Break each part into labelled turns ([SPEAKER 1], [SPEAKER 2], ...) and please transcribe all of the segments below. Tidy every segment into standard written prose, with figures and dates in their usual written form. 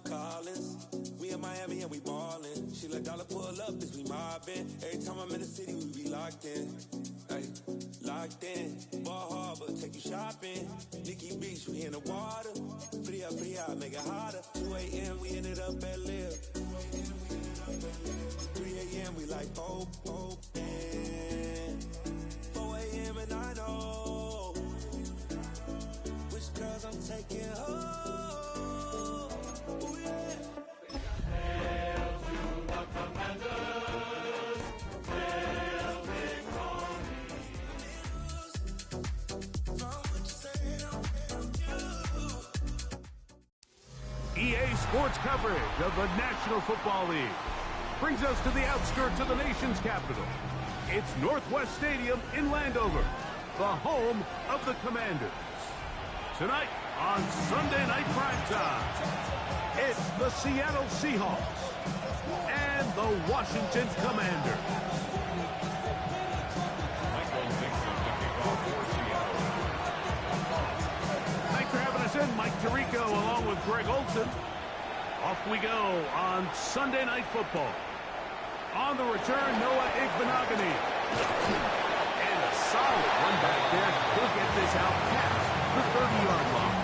[SPEAKER 1] Collins. We in Miami and we ballin'. She let dollar pull up as we mobbin'. Every time I'm in the city, we be locked in. Ay, locked in. Ball Harbor, take you shopping. Nikki Beach, we in the water. Free up, make it hotter. 2 a.m. we ended up at Live. 3 a.m. we like Pope, and 4 a.m. and I know which girls I'm taking home.
[SPEAKER 2] EA Sports coverage of the National Football League brings us to the outskirts of the nation's capital. It's Northwest Stadium in Landover, the home of the Commanders. Tonight on Sunday Night Primetime, it's the Seattle Seahawks and the Washington Commanders. Thanks for having us in, Mike Tirico, along with Greg Olson. Off we go on Sunday Night Football. On the return, Noah Igbenogany. And a solid one back there. He'll get this out past the 30-yard line.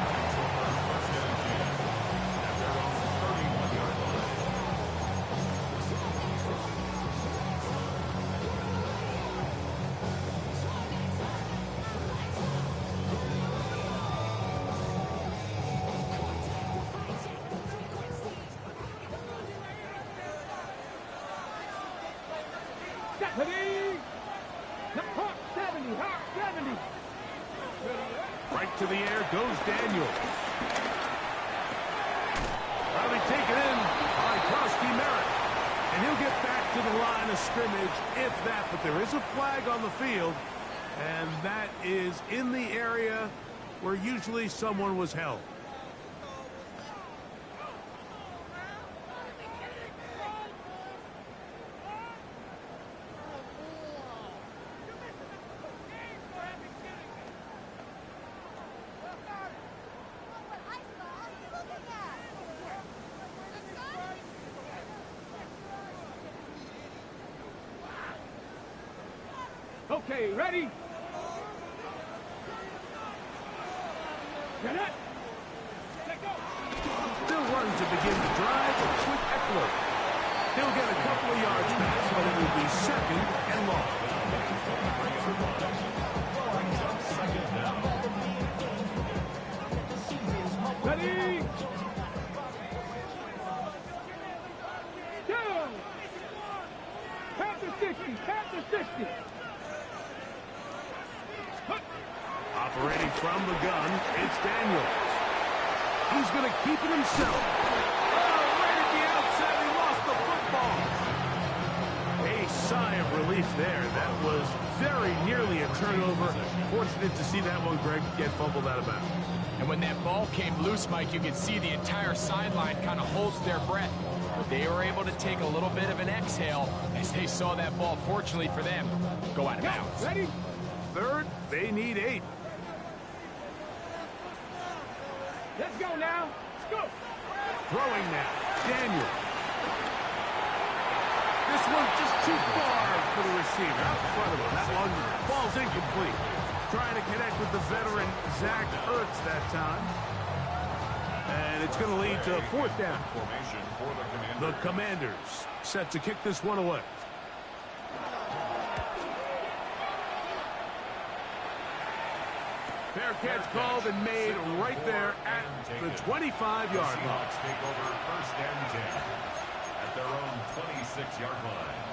[SPEAKER 2] Right to the air goes Daniels. Probably taken in by Krosky Merritt. And he'll get back to the line of scrimmage, if that. But there is a flag on the field, and that is in the area where usually someone was held.
[SPEAKER 3] Okay, ready? Get it! Let go!
[SPEAKER 2] Still running to begin the drive with Eckler. He'll get a couple of yards back, but it will be second and long.
[SPEAKER 3] Ready? Down! Past the 60, past the 60.
[SPEAKER 2] Operating from the gun, it's Daniels. He's going to keep it himself. Oh, right at the outside, he lost the football. A sigh of relief there. That was very nearly a turnover. Fortunate to see that one, Greg, get fumbled out of bounds.
[SPEAKER 4] And when that ball came loose, Mike, you could see the entire sideline kind of holds their breath. But they were able to take a little bit of an exhale as they saw that ball, fortunately for them, go out of bounds.
[SPEAKER 3] Ready?
[SPEAKER 2] Third, they need 8.
[SPEAKER 3] Let's go now. Let's go.
[SPEAKER 2] Throwing now. Daniel. This one just too far for the receiver. Out in front of him. That one falls incomplete. Trying to connect with the veteran Zach Ertz that time. And it's going to lead to 4th down. The Commanders set to kick this one away. Fair catch called and made right there at the 25-yard line.
[SPEAKER 5] Take over 1st and 10 at their own 26-yard line.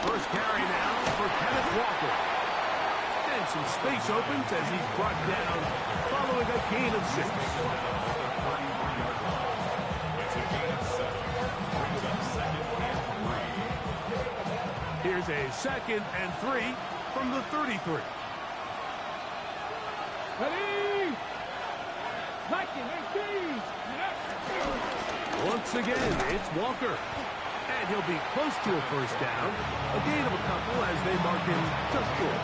[SPEAKER 2] First carry now for Kenneth Walker. And some space opens as he's brought down following a gain of 6.
[SPEAKER 5] It's a gain of 7. Brings up 2nd and 3.
[SPEAKER 2] Here's a 2nd and 3 from the 33.
[SPEAKER 3] Ready? Liking 18.
[SPEAKER 2] Once again, it's Walker. And he'll be close to a 1st down. A gain of a couple as they mark him just short.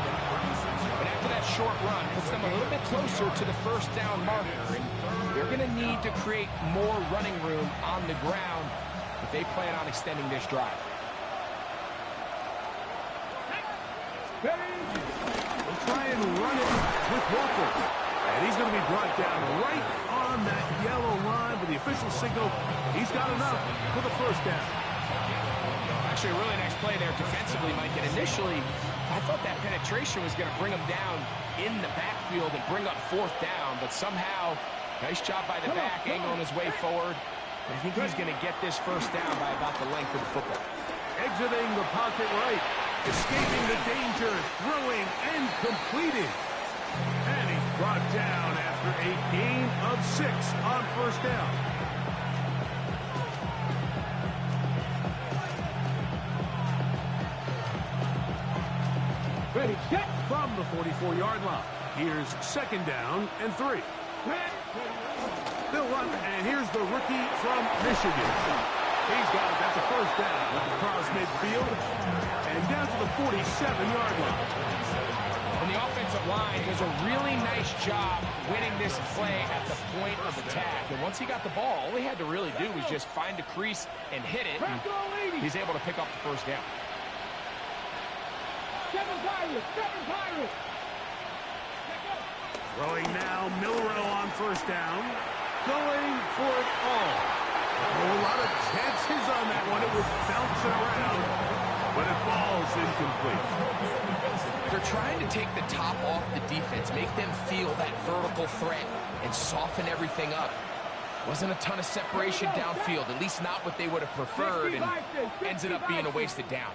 [SPEAKER 4] But after that short run, puts them a little bit closer to the 1st down marker. And they're going to need to create more running room on the ground if they plan on extending this drive.
[SPEAKER 2] They'll try and run it with Walker. And he's going to be brought down right on that yellow line with the official signal. He's got enough for the 1st down.
[SPEAKER 4] Actually, a really nice play there defensively, Mike. And initially, I thought that penetration was going to bring him down in the backfield and bring up 4th down. But somehow, nice job by the back, angling his way forward. I think he's going to get this 1st down by about the length of the football.
[SPEAKER 2] Exiting the pocket right. Escaping the danger. Throwing and completing. And he's brought down after a gain of 6 on 1st down.
[SPEAKER 3] Ready, set.
[SPEAKER 2] From the 44-yard line. Here's 2nd down and 3. They'll run, and here's the rookie from Michigan. He's got it. That's a 1st down across midfield and down to the 47-yard line.
[SPEAKER 4] And the offensive line does a really nice job winning this play at the point of attack. And once he got the ball, all he had to really do was just find a crease and hit it. And he's able to pick up the 1st down.
[SPEAKER 3] 7 Pirates.
[SPEAKER 2] Throwing now, Milrow on 1st down. Going for it all. A lot of chances on that one. It was bouncing around, but it falls incomplete.
[SPEAKER 4] They're trying to take the top off the defense, make them feel that vertical threat, and soften everything up. Wasn't a ton of separation downfield, at least not what they would have preferred, and ends up being a wasted down.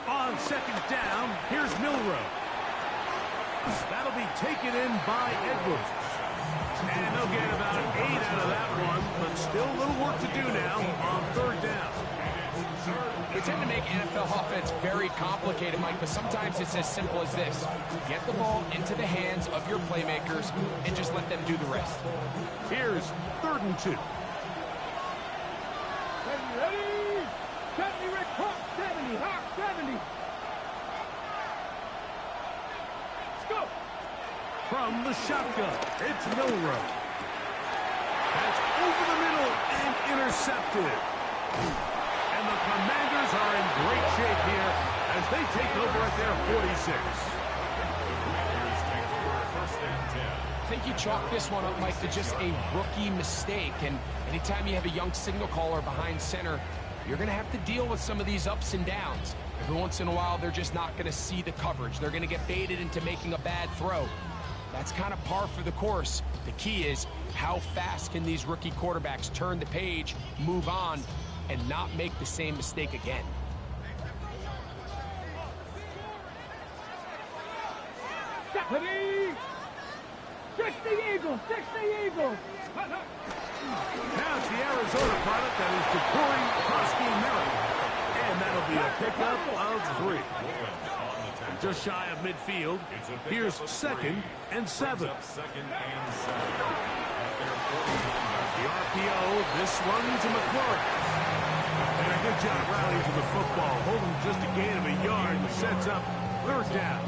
[SPEAKER 2] On 2nd down, here's Milrow. That'll be taken in by Edwards. And they'll get about 8 out of that one, but still a little work to do now on 3rd down.
[SPEAKER 4] We tend to make NFL offense very complicated, Mike, but sometimes it's as simple as this. Get the ball into the hands of your playmakers and just let them do the rest.
[SPEAKER 2] Here's 3rd and 2.
[SPEAKER 3] Ready? 70, Rick, Hawk 70, Hawk 70. Let's go.
[SPEAKER 2] From the shotgun, it's Milrow. That's over the middle and intercepted. And the Commanders are in great shape here as they take over at their 46.
[SPEAKER 4] I think you chalk this one up, Mike, to just a rookie mistake. And anytime you have a young signal caller behind center, you're going to have to deal with some of these ups and downs. Every once in a while, they're just not going to see the coverage. They're going to get baited into making a bad throw. That's kind of par for the course. The key is, how fast can these rookie quarterbacks turn the page, move on, and not make the same mistake again?
[SPEAKER 3] Ready? Fix the Eagles! Fix the Eagles!
[SPEAKER 2] Now it's the Arizona product that is Ja'Cory Merritt. And that'll be a pickup of 3. Just shy of midfield. Here's 2nd and 7.
[SPEAKER 5] The
[SPEAKER 2] The RPO, this one to McClure. And a good job rallying to the football. Holding just a gain of a yard and sets up 3rd down.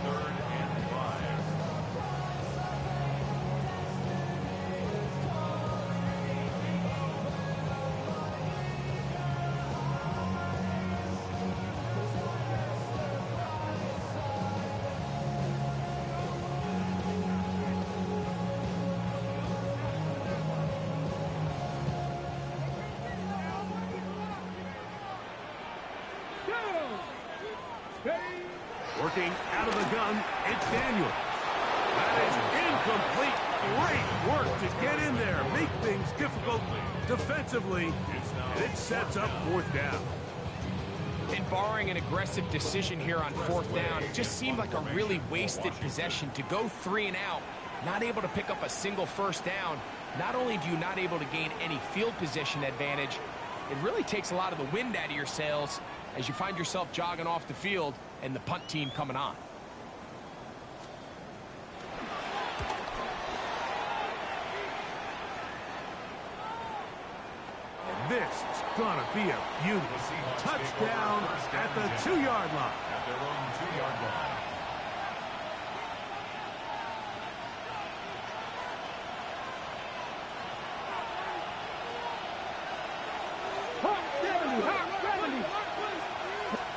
[SPEAKER 2] Working out of the gun, it's Daniel. That is incomplete. Great work to get in there, make things difficult defensively, and it sets up 4th down.
[SPEAKER 4] And barring an aggressive decision here on 4th down, it just seemed like a really wasted possession to go 3 and out, not able to pick up a single 1st down. Not only do you not able to gain any field position advantage, it really takes a lot of the wind out of your sails as you find yourself jogging off the field and the punt team coming on.
[SPEAKER 2] And this is going to be a beauty. Touchdown at the 2-yard line.
[SPEAKER 5] At their own 2-yard line.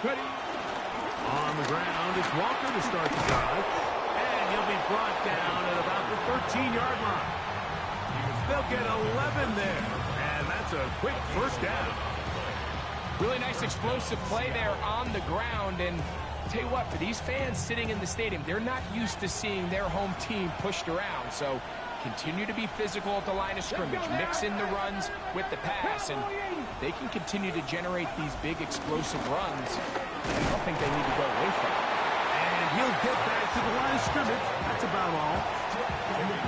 [SPEAKER 3] Ready?
[SPEAKER 2] On the ground, it's Walker to start the drive. And he'll be brought down at about the 13-yard line. They'll get 11 there. And that's a quick 1st down.
[SPEAKER 4] Really nice explosive play there on the ground. And I'll tell you what, for these fans sitting in the stadium, they're not used to seeing their home team pushed around. So continue to be physical at the line of scrimmage. Mix in the runs with the pass. And they can continue to generate these big explosive runs. I don't think they need to go away from it.
[SPEAKER 2] And he'll get back to the line of scrimmage. That's about all.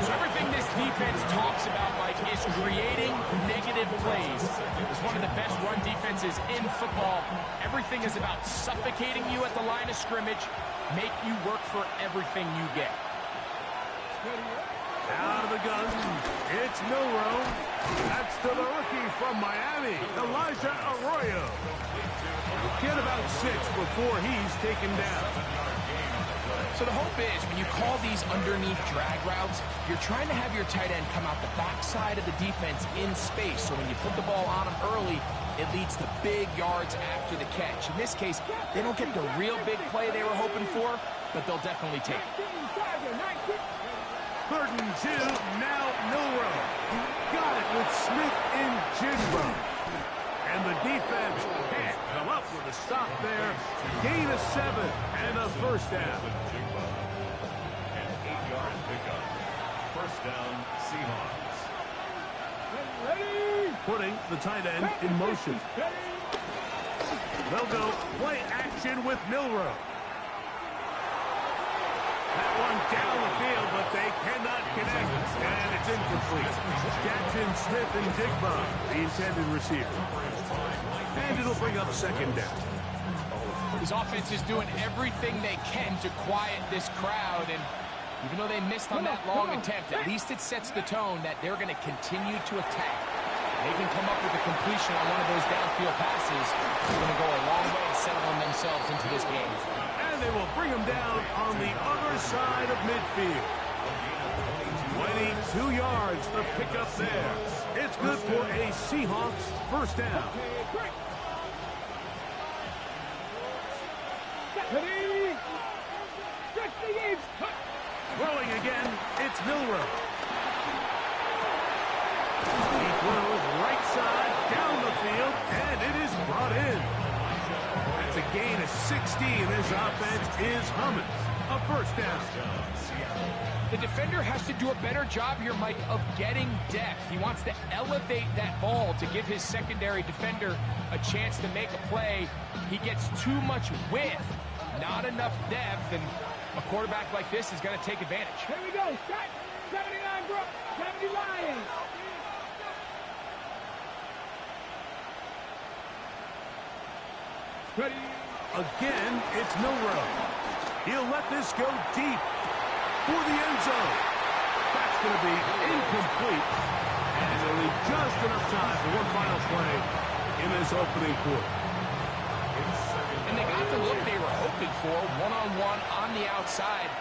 [SPEAKER 4] So everything this defense talks about, Mike, is creating negative plays. It's one of the best run defenses in football. Everything is about suffocating you at the line of scrimmage, make you work for everything you get.
[SPEAKER 2] Out of the gun, it's Milroe. That's to the rookie from Miami, Elijah Arroyo. Get about 6 before he's taken down.
[SPEAKER 4] So the hope is, when you call these underneath drag routes, you're trying to have your tight end come out the backside of the defense in space. So when you put the ball on him early, it leads to big yards after the catch. In this case, they don't get the real big play they were hoping for, but they'll definitely take it.
[SPEAKER 2] 3rd and 2, now Milroe. Got it with Smith and Jigba. And the defense can't come up with a stop there. Gain of 7 and a 1st down.
[SPEAKER 5] An 8-yard pickup. 1st down, Seahawks.
[SPEAKER 3] Ready?
[SPEAKER 2] Putting the tight end in motion. They'll go play action with Milroe. That one down the field, but they cannot connect, and it's incomplete. Jackson, Smith, and Jigba, the intended receiver. And it'll bring up 2nd down.
[SPEAKER 4] This offense is doing everything they can to quiet this crowd, and even though they missed on that long attempt, at least it sets the tone that they're going to continue to attack. They can come up with a completion on one of those downfield passes. It's going to go a long way in settling themselves into this game.
[SPEAKER 2] And they will bring him down on the other side of midfield. 22 yards, the pickup there. It's good for a Seahawks 1st down.
[SPEAKER 3] Ready?
[SPEAKER 2] Throwing again, it's Milroe. He throws right side, down the field, and it is brought in. That's a gain of 16. This offense is humming. a first down.
[SPEAKER 4] The defender has to do a better job here, Mike, of getting depth. He wants to elevate that ball to give his secondary defender a chance to make a play. He gets too much width, not enough depth, and a quarterback like this is going to take advantage.
[SPEAKER 3] Here we go. Set. 79 Brook. 70 Lions. Ready.
[SPEAKER 2] Again, it's Milrow. He'll let this go deep for the end zone. That's going to be incomplete. And they'll leave just enough time for one final play in this opening quarter.
[SPEAKER 4] And they got the look they were hoping for, one-on-one on the outside.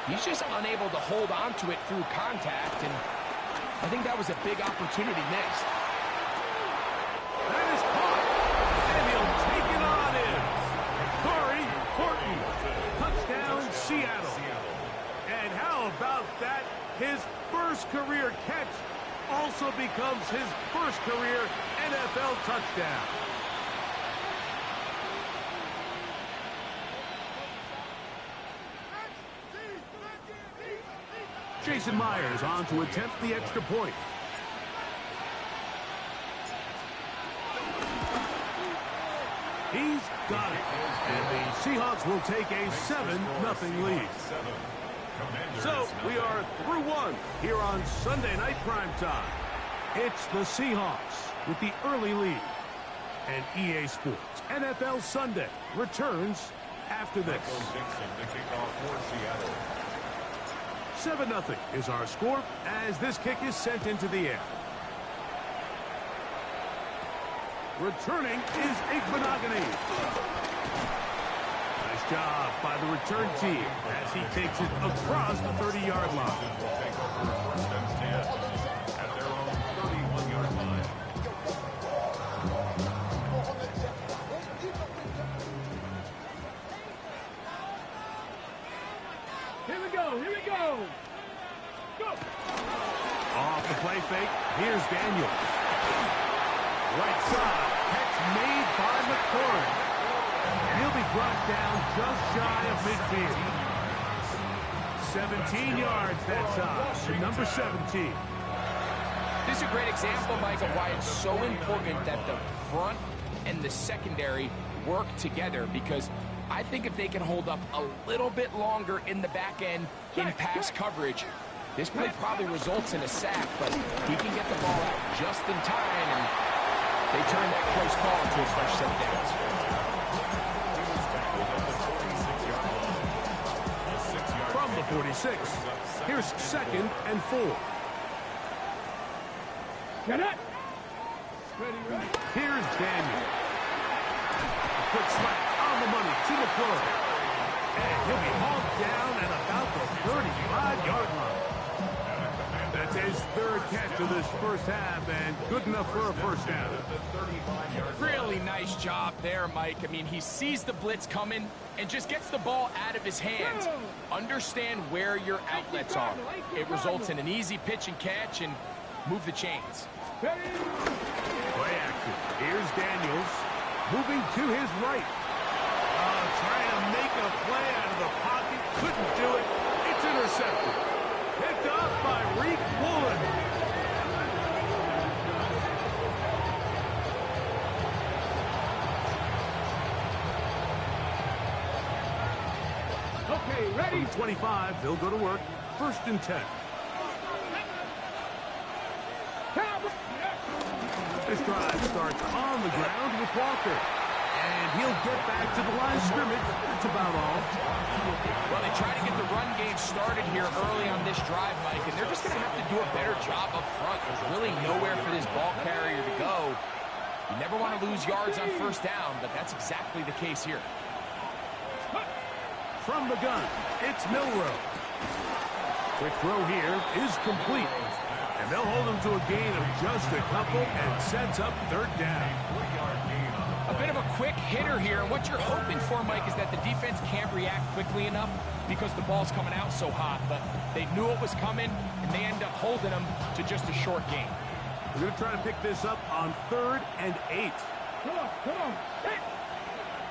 [SPEAKER 4] He's just unable to hold on to it through contact, and I think that was a big opportunity missed.
[SPEAKER 2] That is caught, and he'll take it on in. Corey Horton, touchdown Seattle. And how about that? His first career catch also becomes his first career NFL touchdown. Jason Myers on to attempt the extra point. He's got it. And the Seahawks will take a 7-0 lead. So we are through one here on Sunday Night Primetime. It's the Seahawks with the early lead. And EA Sports NFL Sunday returns after this. 7-0 is our score as this kick is sent into the air. Returning is Igbenogany. Nice job by the return team as he takes it across the 30-yard line.
[SPEAKER 5] At their own 31-yard line.
[SPEAKER 3] Here we go. Here we go. Go.
[SPEAKER 2] Off the play fake, here's Daniel. Right side, catch made by McCord. And he'll be brought down just shy of midfield. 17 yards that time to number 17.
[SPEAKER 4] This is a great example, Mike, of why it's so important that the front and the secondary work together, because I think if they can hold up a little bit longer in the back end in pass coverage, this play probably results in a sack, but he can get the ball out just in time, and they turn that close call into a fresh set of downs.
[SPEAKER 2] From the 46, here's 2nd and 4.
[SPEAKER 3] Get it. Ready.
[SPEAKER 2] Here's Daniel. A quick slap on the money to McCord. And he'll be hauled down at about the 35-yard line. That's his third catch of this first half, and good enough for a first down.
[SPEAKER 4] Really nice job there, Mike. I mean, he sees the blitz coming and just gets the ball out of his hands. Understand where your outlets are. It results in an easy pitch and catch and move the chains.
[SPEAKER 2] Play action. Here's Daniels moving to his right. Trying to make a play out of the pocket. Couldn't do it. It's intercepted. Picked off by Reek Woolen.
[SPEAKER 3] Okay, ready.
[SPEAKER 2] From 25, they'll go to work. 1st and 10. This drive starts on the ground with Walker. And he'll get back to the line of scrimmage. That's about all.
[SPEAKER 4] Well, they try to get the run game started here early on this drive, Mike, and they're just going to have to do a better job up front. There's really nowhere for this ball carrier to go. You never want to lose yards on first down, but that's exactly the case here.
[SPEAKER 2] From the gun, it's Milrow. Quick throw here is complete. And they'll hold him to a gain of just a couple and sets up 3rd down.
[SPEAKER 4] A bit of a quick hitter here, and what you're hoping for, Mike, is that the defense can't react quickly enough because the ball's coming out so hot, but they knew it was coming, and they end up holding them to just a short gain.
[SPEAKER 2] We're going to try to pick this up on 3rd and 8.
[SPEAKER 3] Come on, come on. Hit.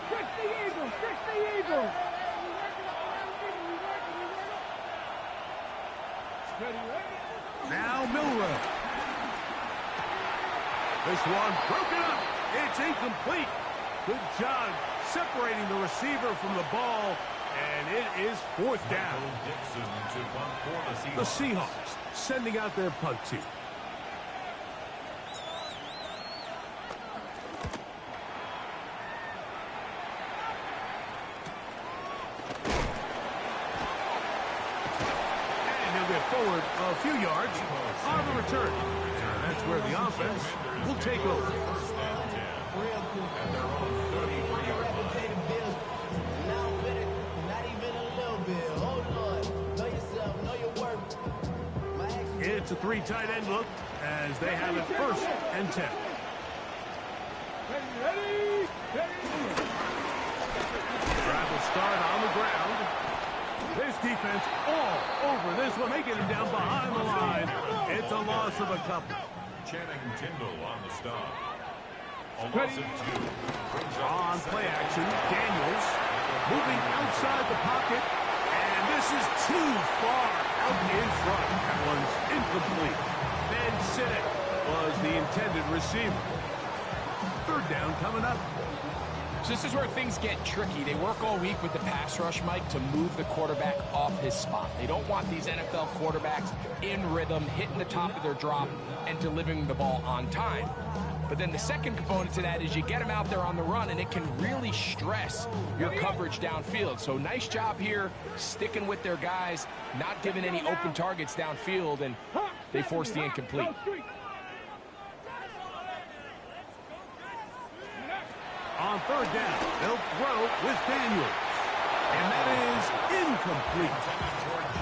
[SPEAKER 3] Trick the Eagles, trick the Eagles.
[SPEAKER 2] Now Milrow. This one broken up. It's incomplete. Good job separating the receiver from the ball, and it is fourth down. The Seahawks sending out their punt team. And he'll get forward a few yards on the return. And that's where the offense will take over. It's a three tight end look as they have it first and 10. Drive will start on the ground. This defense all over this one, making him down behind the line. It's a loss of a couple.
[SPEAKER 5] Channing Tindall on the stop. A loss of 2.
[SPEAKER 2] On play action, Daniels moving outside the pocket, and this is too far out in front. That one's incomplete. Ben Sinek was the intended receiver. Third down coming up.
[SPEAKER 4] So this is where things get tricky. They work all week with the pass rush, Mike, to move the quarterback off his spot. They don't want these NFL quarterbacks in rhythm, hitting the top of their drop, and delivering the ball on time. But then the second component to that is you get them out there on the run, and it can really stress your coverage downfield. So nice job here, sticking with their guys, not giving any open targets downfield, and they force the incomplete.
[SPEAKER 2] On third down, they'll throw with Daniels. And that is incomplete.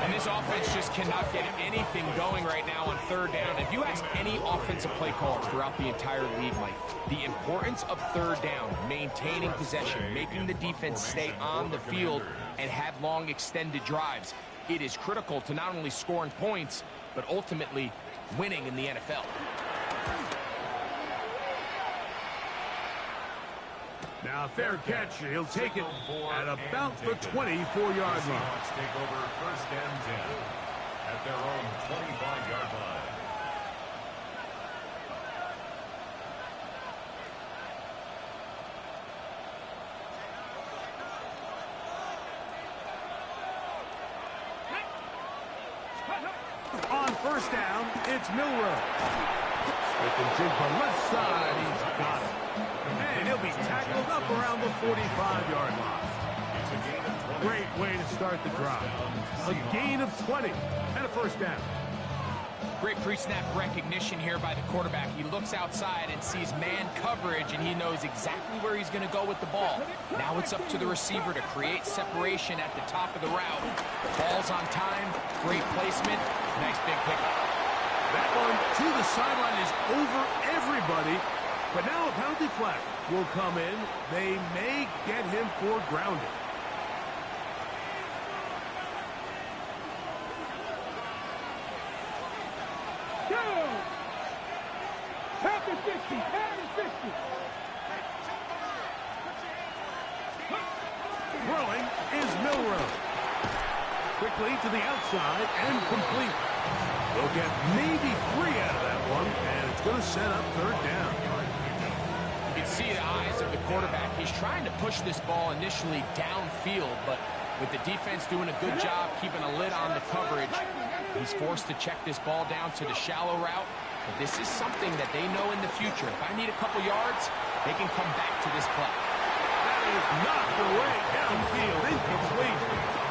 [SPEAKER 4] And this offense just cannot get anything going right now on third down. If you ask any offensive play callers throughout the entire league, Mike, the importance of third down, maintaining possession, making the defense stay on the field and have long extended drives, it is critical to not only scoring points, but ultimately winning in the NFL.
[SPEAKER 2] Now, fair catch. He'll take it at about the 24-yard line.
[SPEAKER 5] Seahawks take over first and 10 at their own 25-yard line.
[SPEAKER 2] On first down, it's Milrow. Smith and Jigba left side. He's got it. And he'll be tackled up around the 45-yard line. Great way to start the drive. A gain of 20 and a first down.
[SPEAKER 4] Great pre-snap recognition here by the quarterback. He looks outside and sees man coverage, and he knows exactly where he's going to go with the ball. Now it's up to the receiver to create separation at the top of the route. Ball's on time, great placement, nice big pickup.
[SPEAKER 2] That one to the sideline is over everybody. But now a penalty flag will come in. They may get him for grounding. Throwing is Milrow. Quickly to the outside and complete. They'll get maybe 3 out of that one, and it's going to set up third down.
[SPEAKER 4] You can see the eyes of the quarterback. He's trying to push this ball initially downfield, but with the defense doing a good job keeping a lid on the coverage, he's forced to check this ball down to the shallow route. But this is something that they know in the future. If I need a couple yards, they can come back to this play.
[SPEAKER 2] That is knocked away downfield, incomplete.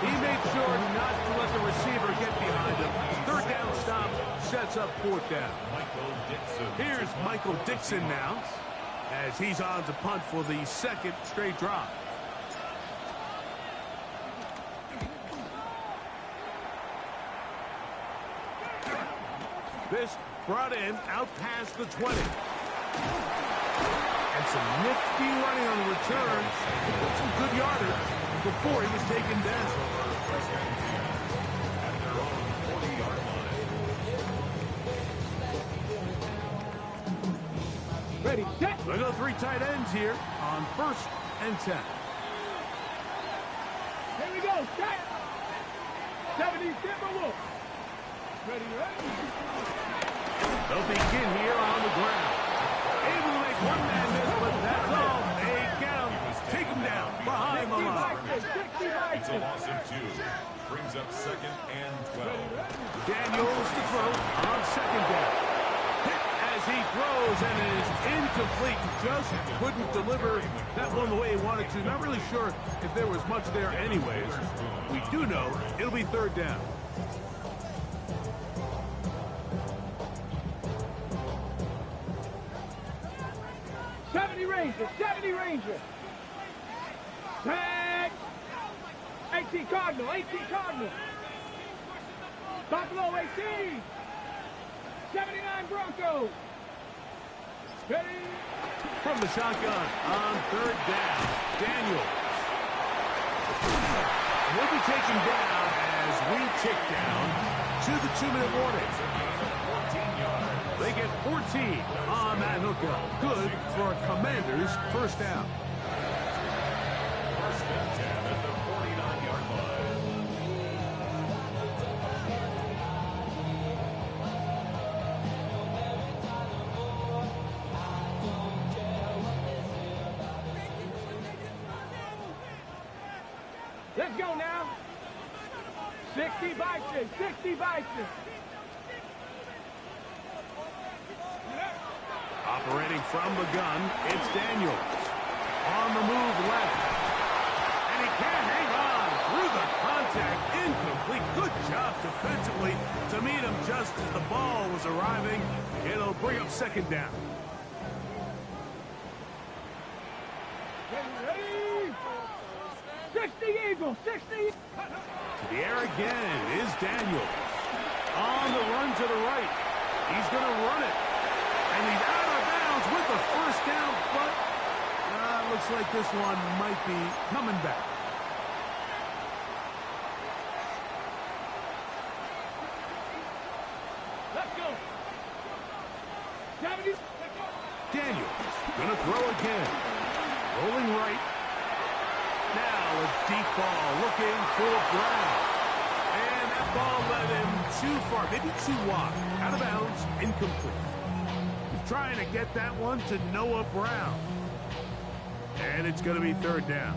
[SPEAKER 2] He made sure not to let the receiver get behind him. Third down stop sets up fourth down. Here's Michael Dixon now, as he's on to punt for the second straight drive. This brought in out past the 20. And some nifty running on the return. With some good yardage before he was taken down.
[SPEAKER 5] At their own 40-yard line.
[SPEAKER 3] Ready, set.
[SPEAKER 2] They go 3 tight ends here on first and 10.
[SPEAKER 3] Here we go, set. 70 Timberwolves.
[SPEAKER 2] They'll begin here on the ground. Able to make one man miss, but that's all. They count. Take him down behind the line.
[SPEAKER 5] It's a loss of 2. Brings up 2nd and 12.
[SPEAKER 2] Daniels to throw on 2nd down. Hit as he throws, and it is incomplete. Just couldn't deliver that one the way he wanted to. Not really sure if there was much there anyways. We do know it'll be 3rd down.
[SPEAKER 3] Ranger, 70 Ranger. Tag. 18 Cardinal, 18 Cardinal. Buffalo 18. 79 Broncos. Ready.
[SPEAKER 2] From the shotgun on 3rd down, Daniels. Will be taken down as we tick down to the 2-minute warning. They get 14 on that hookup. Good for a Commanders' 1st down.
[SPEAKER 5] 1st and 10 at the 49-yard line.
[SPEAKER 3] Let's go now. 60 Bison, 60 Bison.
[SPEAKER 2] Operating from the gun, it's Daniels. On the move left. And he can't hang on through the contact. Incomplete. Good job defensively to meet him just as the ball was arriving. It'll bring up 2nd down.
[SPEAKER 3] Ready. 60 Eagles, 60.
[SPEAKER 2] To the air again is Daniels. On the run to the right. He's going to run it. And he's out of bounds with the 1st down, but looks like this one might be coming back.
[SPEAKER 3] Let's go. 70.
[SPEAKER 2] Daniels going to throw again. Rolling right. Now a deep ball looking for Brown. And that ball led him too far, maybe too wide. Out of bounds, incomplete. Trying to get that one to Noah Brown. And it's going to be 3rd down.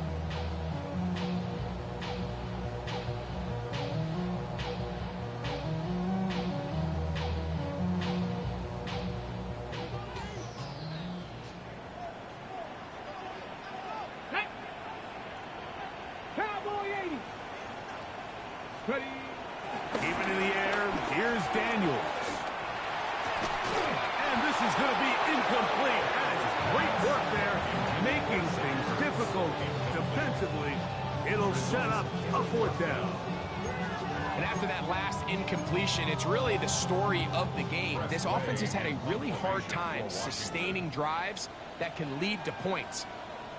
[SPEAKER 3] Hey. Cowboy 80. Ready.
[SPEAKER 2] Keep it in the air. Here's Daniels. And this is going to be incomplete. That is great work there, making things difficult defensively. It'll set up a 4th down.
[SPEAKER 4] And after that last incompletion, it's really the story of the game. This offense has had a really hard time sustaining drives that can lead to points.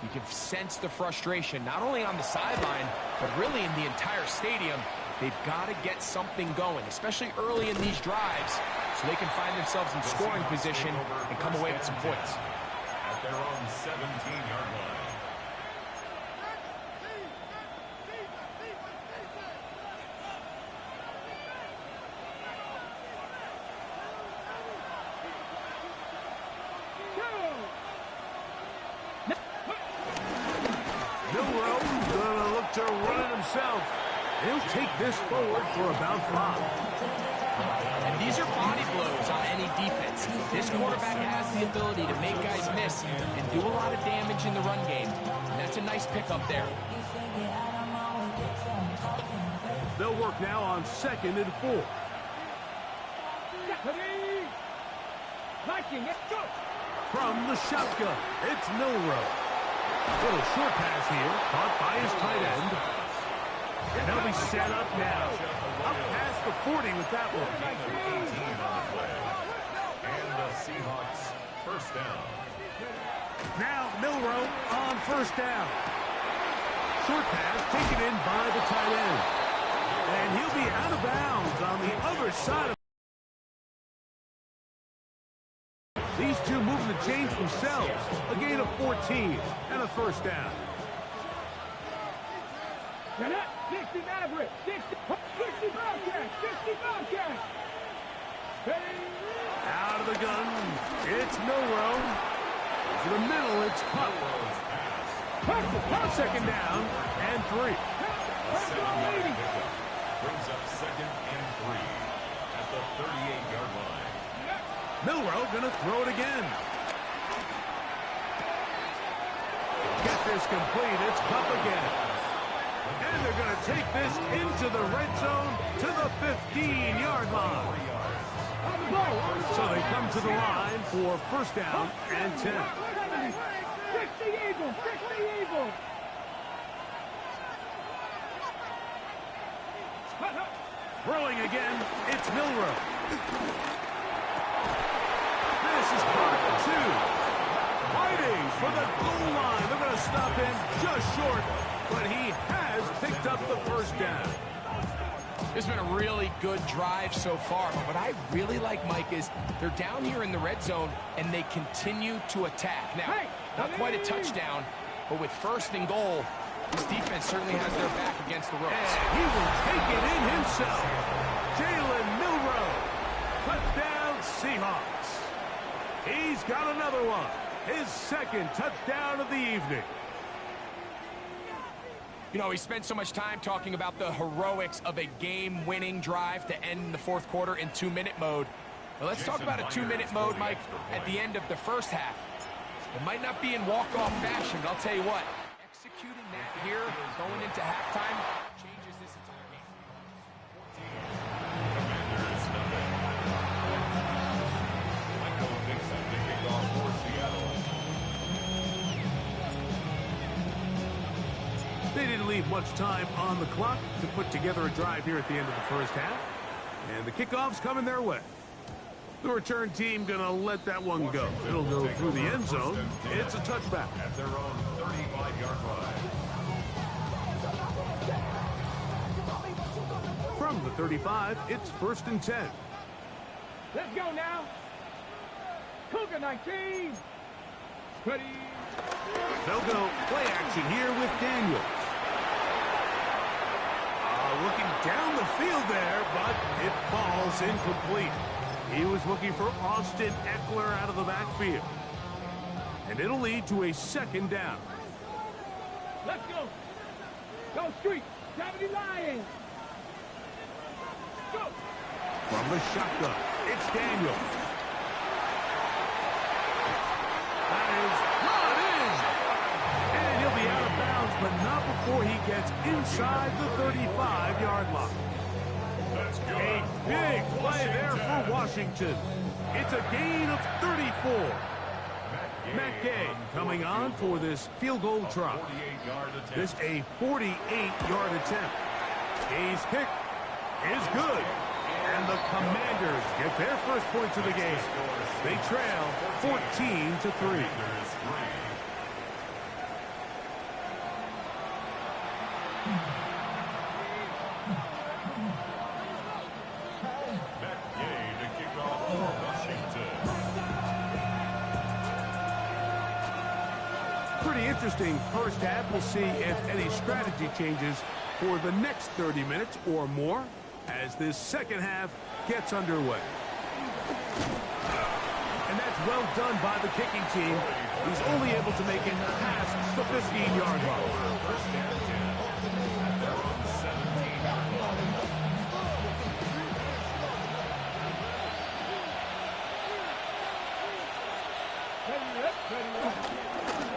[SPEAKER 4] You can sense the frustration, not only on the sideline, but really in the entire stadium. They've got to get something going, especially early in these drives, so they can find themselves in scoring position and come away with some points.
[SPEAKER 5] At their own 17-yard line.
[SPEAKER 2] Milroe's gonna look to run it himself. He'll take this forward for about 5.
[SPEAKER 4] And these are body blows on any defense. This quarterback has the ability to make guys miss and do a lot of damage in the run game. And that's a nice pickup there.
[SPEAKER 2] They'll work now on 2nd and 4.
[SPEAKER 3] Viking, let's go.
[SPEAKER 2] From the shotgun, it's Milroe. Little short pass here, caught by his tight end. And they'll be set up now. Up past the 40 with that one.
[SPEAKER 5] 18 on the play. And the Seahawks 1st down.
[SPEAKER 2] Now Milroe on 1st down. Short pass taken in by the tight end. And he'll be out of bounds on the other side of these two moving the chains themselves. A gain of 14 and a 1st down.
[SPEAKER 3] 60 Maverick, 60 Bobcats, 60 Bobcats.
[SPEAKER 2] Out of the gun, it's Milrow. To the middle, it's Cup. Second down and 3.
[SPEAKER 5] Brings up 2nd and 3 at the 38-yard line.
[SPEAKER 2] Milrow gonna throw it again. Get this complete, it's Cup again. And they're gonna take this into the red zone to the 15-yard line. So they come to the line for first down and 10. Throwing again, it's Milrow. This is caught 2. Fighting for the goal line. They're going to stop him just short, but he has picked up the first down.
[SPEAKER 4] It's been a really good drive so far, but what I really like, Mike, is they're down here in the red zone, and they continue to attack. Now, not quite a touchdown, but with 1st and goal, this defense certainly has their back against the ropes.
[SPEAKER 2] And he will take it in himself. Jalen Milrow. Touchdown, Seahawks. He's got another one. His 2nd touchdown of the evening.
[SPEAKER 4] You know, he spent so much time talking about the heroics of a game-winning drive to end the 4th quarter in 2-minute mode. Now, let's talk about a 2-minute mode, Mike, at the end of the first half. It might not be in walk-off fashion, but I'll tell you what, executing that here, going into halftime, changes this entire game.
[SPEAKER 5] Commanders nothing. Michael Dixon to kick off for Seattle.
[SPEAKER 2] They didn't leave much time on the clock to put together a drive here at the end of the first half. And the kickoff's coming their way. The return team going to let that one go. It'll go through the end zone. It's a touchback.
[SPEAKER 5] At their own 35-yard line.
[SPEAKER 2] From the 35, it's 1st and 10.
[SPEAKER 3] Let's go now. Cougar 19. Ready.
[SPEAKER 2] They'll go play action here with Daniels. Looking down the field there, but it falls incomplete. He was looking for Austin Eckler out of the backfield. And it'll lead to a 2nd down.
[SPEAKER 3] Let's go. Go Street. 70 Lions. Go.
[SPEAKER 2] From the shotgun, it's Daniels. That is brought in. And he'll be out of bounds, but not before he gets inside the 35-yard line. A big play there for Washington. It's a gain of 34. Matt Gay coming on for this field goal try. This a 48-yard attempt. Gay's kick is good. And the Commanders get their first points of the game. They trail 14-3. Pretty interesting first half. We'll see if any strategy changes for the next 30 minutes or more as this second half gets underway. And that's well done by the kicking team. He's only able to make it past the 15-yard line.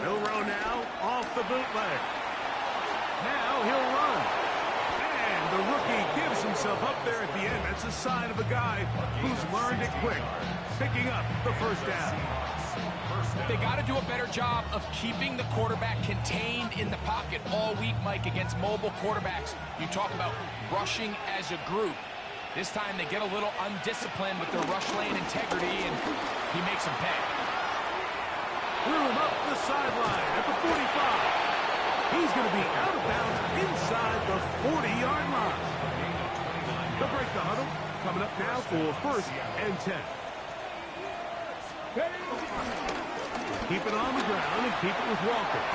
[SPEAKER 2] Milrow now off the bootleg. Now he'll run. And the rookie gives himself up there at the end. That's a sign of a guy who's learned it quick, picking up the first down.
[SPEAKER 4] They got to do a better job of keeping the quarterback contained in the pocket all week, Mike, against mobile quarterbacks. You talk about rushing as a group. This time they get a little undisciplined with their rush lane integrity, and he makes them pay.
[SPEAKER 2] Threw him up the sideline at the 45. He's going to be out of bounds inside the 40-yard line. They'll break the huddle. Coming up now for 1st and 10. Keep it on the ground and keep it with Walker.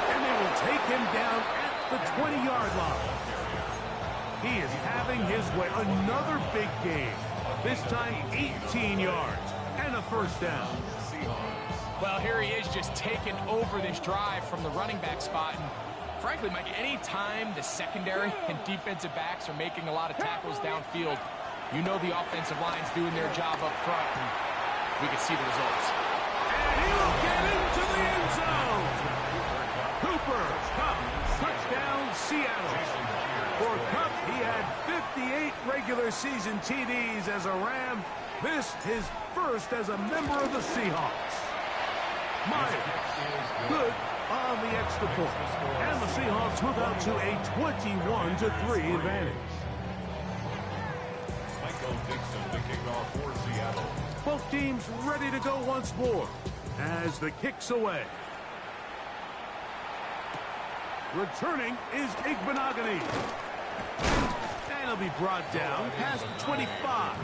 [SPEAKER 2] And they will take him down at the 20-yard line. He is having his way. Another big game. This time 18 yards and a first down.
[SPEAKER 4] Well, here he is just taking over this drive from the running back spot. And frankly, Mike, any time the secondary and defensive backs are making a lot of tackles downfield, you know the offensive line's doing their job up front, and we can see the results.
[SPEAKER 2] And he will get into the end zone. Cooper Kupp, touchdown Seattle. For Kupp, he had 58 regular season TDs as a Ram. This his first as a member of the Seahawks. Myers, good on the extra point. And the Seahawks move out to a 21-3 advantage. Both teams ready to go once more as the kick's away. Returning is Igbenogany. And he'll be brought down past the 25.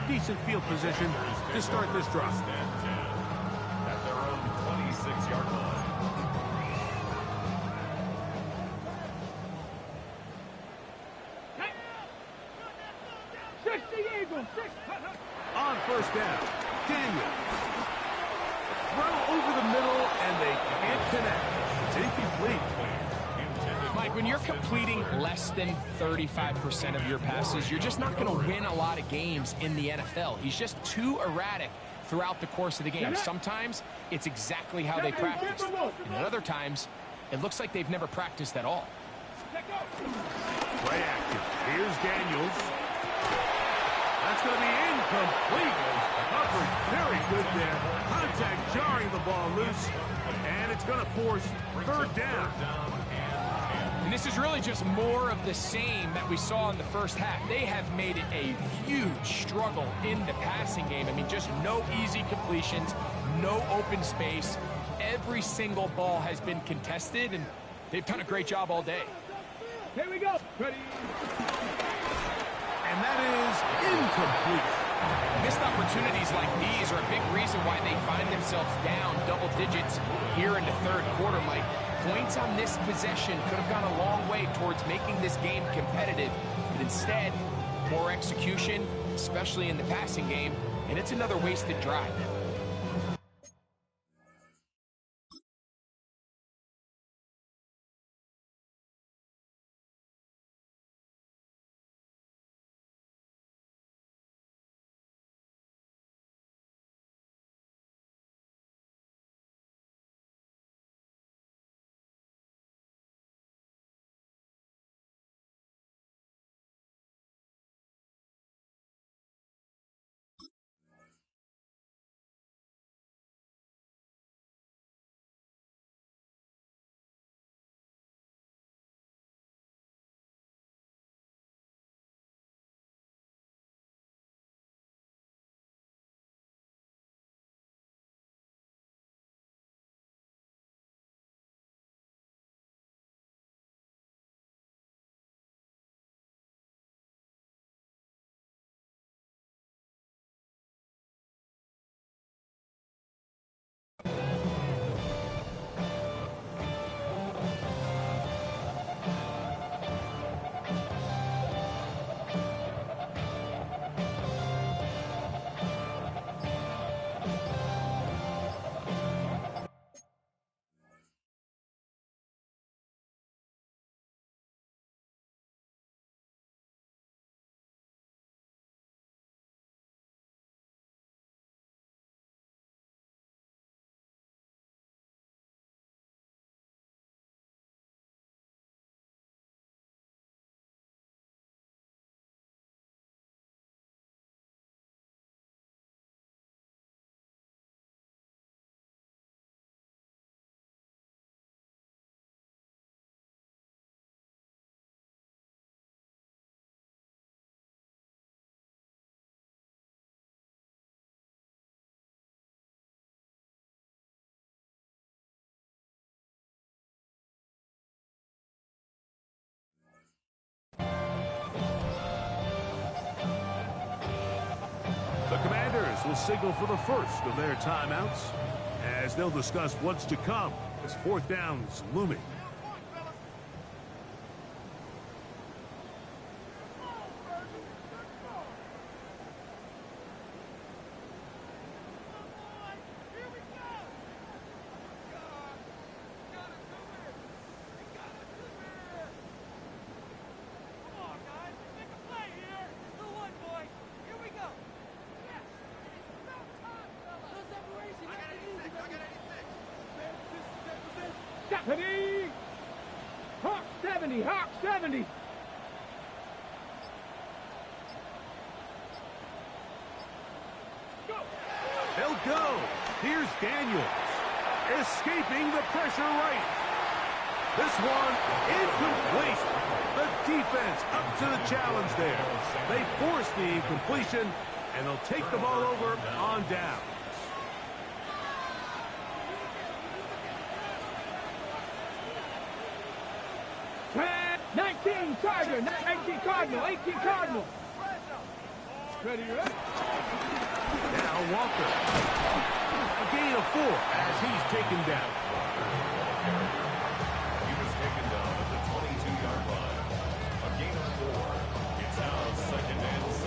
[SPEAKER 2] Decent field position to start this drive.
[SPEAKER 5] At their own 26-yard line.
[SPEAKER 2] On first down, Daniel. Throw over the middle, and they can't connect. It's incomplete.
[SPEAKER 4] Mike, when you're completing less than 35% of your passes, you're just not going to win a lot of games in the NFL. He's just too erratic throughout the course of the game. Sometimes it's exactly how they practice, and at other times it looks like they've never practiced at all.
[SPEAKER 2] Play action. Here's Daniels. That's going to be incomplete. Coverage very good there. Contact jarring the ball loose, and it's going to force third down.
[SPEAKER 4] And this is really just more of the same that we saw in the first half. They have made it a huge struggle in the passing game. I mean, just no easy completions, no open space. Every single ball has been contested, and they've done a great job all day.
[SPEAKER 3] Here we go. Ready.
[SPEAKER 2] And that is incomplete.
[SPEAKER 4] Missed opportunities like these are a big reason why they find themselves down double digits here in the third quarter, Mike. Points on this possession could have gone a long way towards making this game competitive, but instead, poor execution, especially in the passing game, and it's another wasted drive.
[SPEAKER 2] The Commanders will signal for the first of their timeouts as they'll discuss what's to come as fourth down is looming.
[SPEAKER 3] Ready? Hawk 70, Hawk 70. Go.
[SPEAKER 2] They'll go. Here's Daniels. Escaping the pressure right. This one incomplete. The defense up to the challenge there. They force the incompletion, and they'll take the ball over on down.
[SPEAKER 3] Pass. 19 Tiger, 19 Cardinal, 18 Cardinal. Ready, ready?
[SPEAKER 2] Now Walker. A gain of 4 as he's taken down.
[SPEAKER 5] He was taken down at the 22-yard line. A gain of 4. It's now 2nd and 6.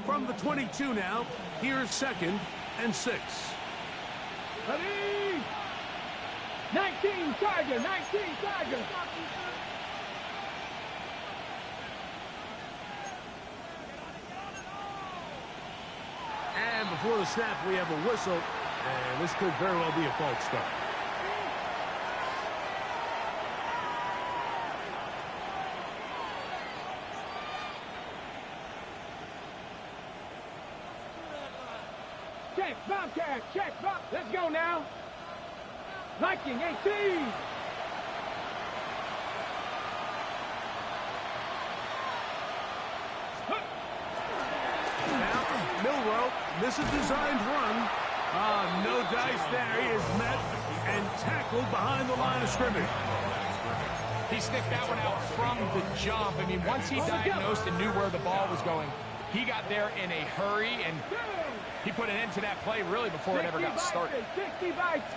[SPEAKER 2] From the 22 now, here's 2nd and 6.
[SPEAKER 3] Ready? 19 Tiger, 19 Tiger.
[SPEAKER 2] And before the snap, we have a whistle, and this could very well be a false start.
[SPEAKER 3] Check, Bobcat, check, Bob. Let's go now. Viking, 18.
[SPEAKER 2] Now, Milrow, this is designed run. No dice there. He is met and tackled behind the line of scrimmage.
[SPEAKER 4] He sniffed that one out from the jump. I mean, once he diagnosed and knew where the ball was going, he got there in a hurry, and he put an end to that play really before it ever got started.
[SPEAKER 3] 60 bites.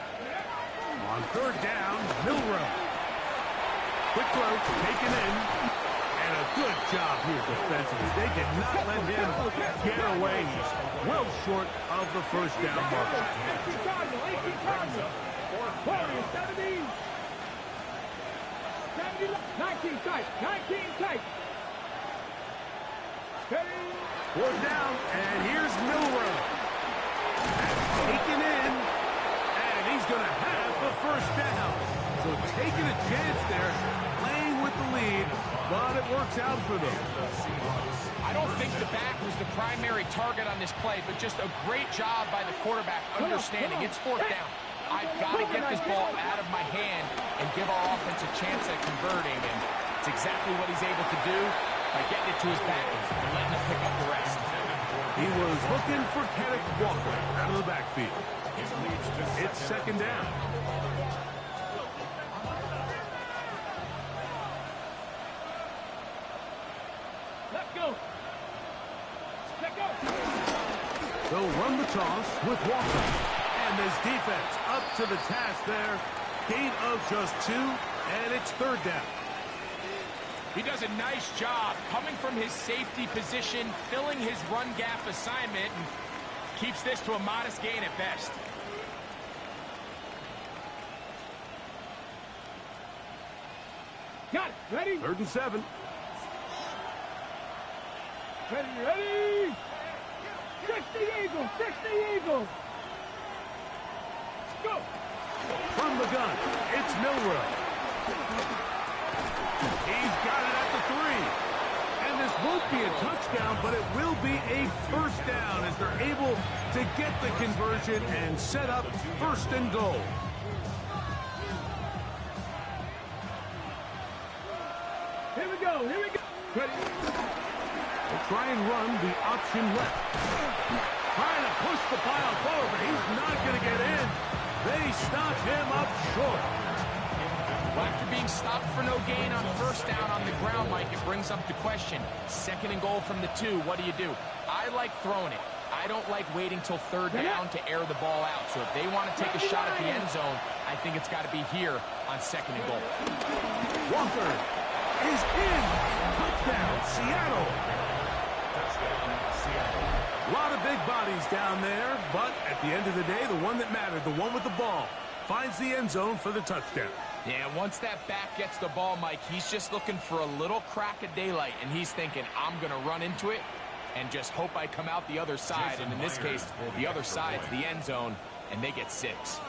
[SPEAKER 2] On 3rd down, Milrow. Quick throw, taken in. And a good job here defensively. They did not let him get away. He's well short of the 1st down mark.
[SPEAKER 3] 18 Cardinal, 18 Cardinal. Warriors, 17. 70, 19 tight, 19 tight. Ready?
[SPEAKER 2] 4th down, and here's Milrow. Taken in, and he's going to have the 1st down. So taking a chance there, playing with the lead, but it works out for them.
[SPEAKER 4] I don't think the back was the primary target on this play, but just a great job by the quarterback understanding it's 4th down. I've got to get this ball out of my hand and give our offense a chance at converting, and it's exactly what he's able to do by getting it to his back and letting him pick up the rest.
[SPEAKER 2] He was looking for Kenneth Walker out of the backfield. It's 2nd down.
[SPEAKER 3] Let's go. Let's go.
[SPEAKER 2] They'll run the toss with Walker. And this defense up to the task there. Gain of just 2, and it's 3rd down.
[SPEAKER 4] He does a nice job coming from his safety position, filling his run gap assignment, and keeps this to a modest gain at best.
[SPEAKER 3] Got it. Ready?
[SPEAKER 2] 3rd and 7.
[SPEAKER 3] Ready, ready. 60 Eagles, 60 Eagles. Go.
[SPEAKER 2] From the gun, it's Milrow. He's got it at the 3. And this won't be a touchdown, but it will be a 1st down as they're able to get the conversion and set up 1st and goal.
[SPEAKER 3] Here we go, here we go. Ready?
[SPEAKER 2] They'll try and run the option left. Trying to push the pile forward, but he's not going to get in. They stop him up short.
[SPEAKER 4] Well, after being stopped for no gain on 1st down on the ground, Mike, it brings up the question. 2nd and goal from the 2, what do you do? I like throwing it. I don't like waiting till 3rd down to air the ball out. So if they want to take a shot at the end zone, I think it's got to be here on 2nd and goal.
[SPEAKER 2] Walker is in. Touchdown, Seattle. A lot of big bodies down there, but at the end of the day, the one that mattered, the one with the ball, finds the end zone for the touchdown.
[SPEAKER 4] Yeah, once that back gets the ball, Mike, he's just looking for a little crack of daylight, and he's thinking, I'm going to run into it and just hope I come out the other side. And in this case, the other side's the end zone, and they get 6.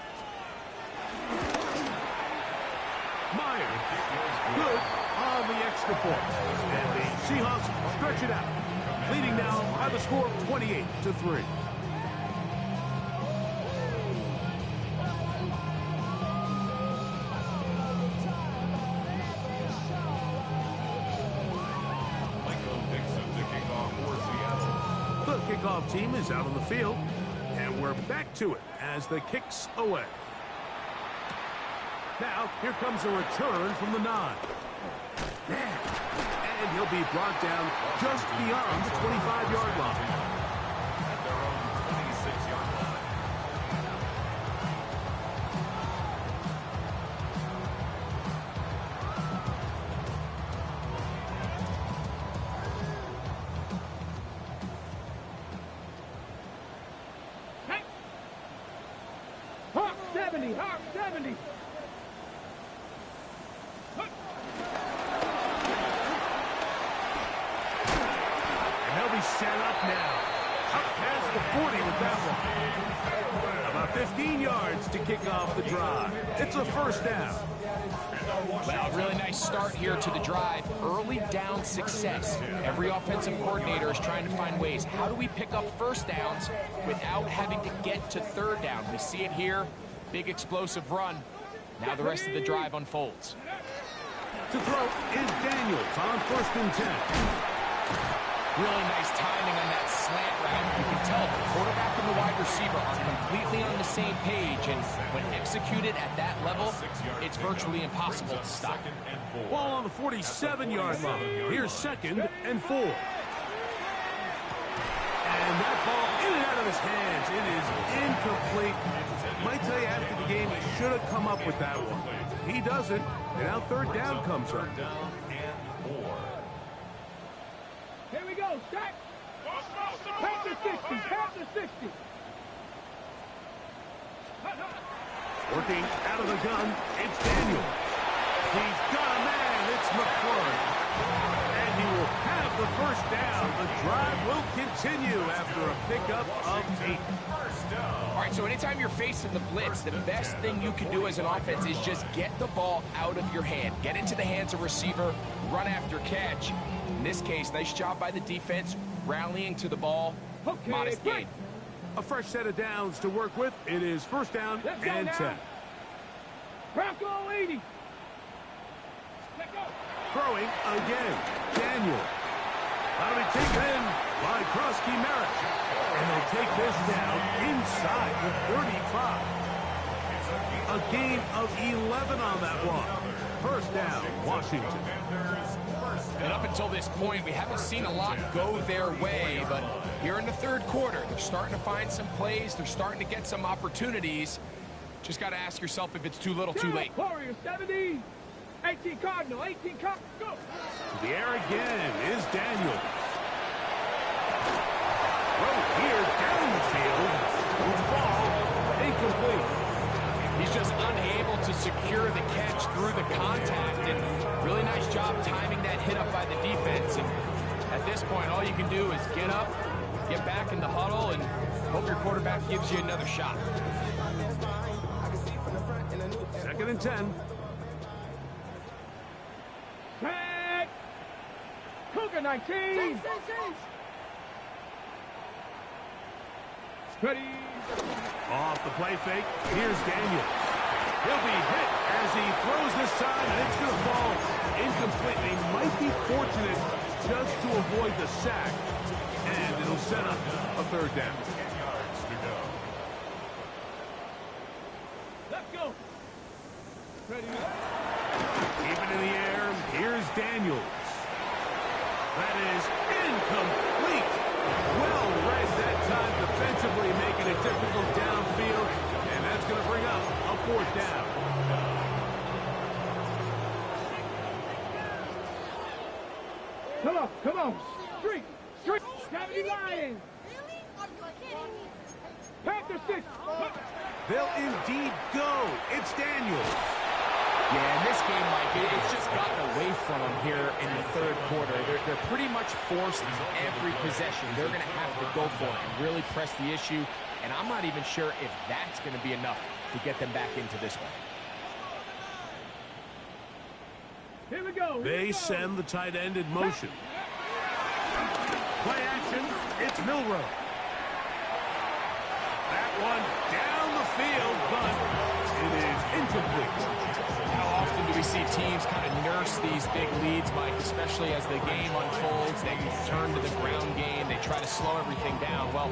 [SPEAKER 2] Myers, good on the extra point. And the Seahawks stretch it out, leading now by the score of 28-3. The kickoff team is out on the field, and we're back to it as the kick's away. Now, here comes a return from the 9. And he'll be brought down just beyond the 25-yard line.
[SPEAKER 5] At their own 26-yard line.
[SPEAKER 3] Hawk 70, Hawk 70.
[SPEAKER 2] And they'll be set up now. Up past the 40 with that one. About 15 yards to kick off the drive. It's a first down.
[SPEAKER 4] Well, really nice start here to the drive. Early down success. Every offensive coordinator is trying to find ways. How do we pick up first downs without having to get to third down? We see it here. Big explosive run. Now the rest of the drive unfolds.
[SPEAKER 2] To throw is Daniels on 1st and 10.
[SPEAKER 4] Really nice timing on that slant route. You can tell the quarterback and the wide receiver are completely on the same page, and when executed at that level, it's virtually impossible to stop.
[SPEAKER 2] Ball on the 47-yard line. Here's 2nd and 4. And that ball in and out of his hands. It is incomplete. Might tell you after the game he should have come up with that one. He doesn't, and now 3rd down comes up.
[SPEAKER 3] Here we go, stack. Pass the 60, pass the 60.
[SPEAKER 2] Working out of the gun, it's Daniel. He's got a man, it's McClure. And he will have the first down. The drive will continue after a pickup of 8.
[SPEAKER 4] All right, so anytime you're facing the blitz, the best thing you can do as an offense is just get the ball out of your hand. Get into the hands of receiver, run after catch. In this case, nice job by the defense, rallying to the ball.
[SPEAKER 3] Okay,
[SPEAKER 4] Modest gain.
[SPEAKER 2] A fresh set of downs to work with. It is 1st down and 10.
[SPEAKER 3] Bronco 80. Let go.
[SPEAKER 2] Throwing again. Daniel. That'll be taken by Krosky Merritt. And they'll take this down inside the 35. A gain of 11 on that one. 1st down, Washington.
[SPEAKER 4] And up until this point, we haven't seen a lot go their way, but here in the 3rd quarter, they're starting to find some plays. They're starting to get some opportunities. Just got to ask yourself if it's too little, too late.
[SPEAKER 3] Warrior 70. 18 Cardinal, 18 Cardinal, go.
[SPEAKER 2] To the air again is Daniel. Throw here down the field. Will fall incomplete.
[SPEAKER 4] He's just unable to secure the catch through the contact, and really nice job timing that hit up by the defense. And at this point, all you can do is get up, get back in the huddle, and hope your quarterback gives you another shot.
[SPEAKER 2] 2nd and 10.
[SPEAKER 3] Tag. Cougar 19. Ready.
[SPEAKER 2] Off the play fake, here's Daniel. He'll be hit as he throws this time, and it's going to fall incomplete. They might be fortunate just to avoid the sack, and it'll set up a 3rd down.
[SPEAKER 3] Let's go. Ready.
[SPEAKER 2] Keep it in the air, here's Daniels. That is incomplete. Well read that time defensively, making it difficult downfield, and that's going to bring up a 4th down.
[SPEAKER 3] Come on. Street. 70 Lions. Panther 6.
[SPEAKER 2] They'll indeed go. It's Daniels.
[SPEAKER 4] Yeah, game, Mike, it's just gotten away from them here in the third quarter. They're pretty much forced every possession. They're going to have to go for it and really press the issue. And I'm not even sure if that's going to be enough to get them back into this one.
[SPEAKER 3] Here we go.
[SPEAKER 2] They send the tight end in motion. Play action. It's Milroe. That one down the field, but it is incomplete.
[SPEAKER 4] How often do we see teams kind of nurse these big leads, Mike, especially as the game unfolds? They turn to the ground game. They try to slow everything down. Well,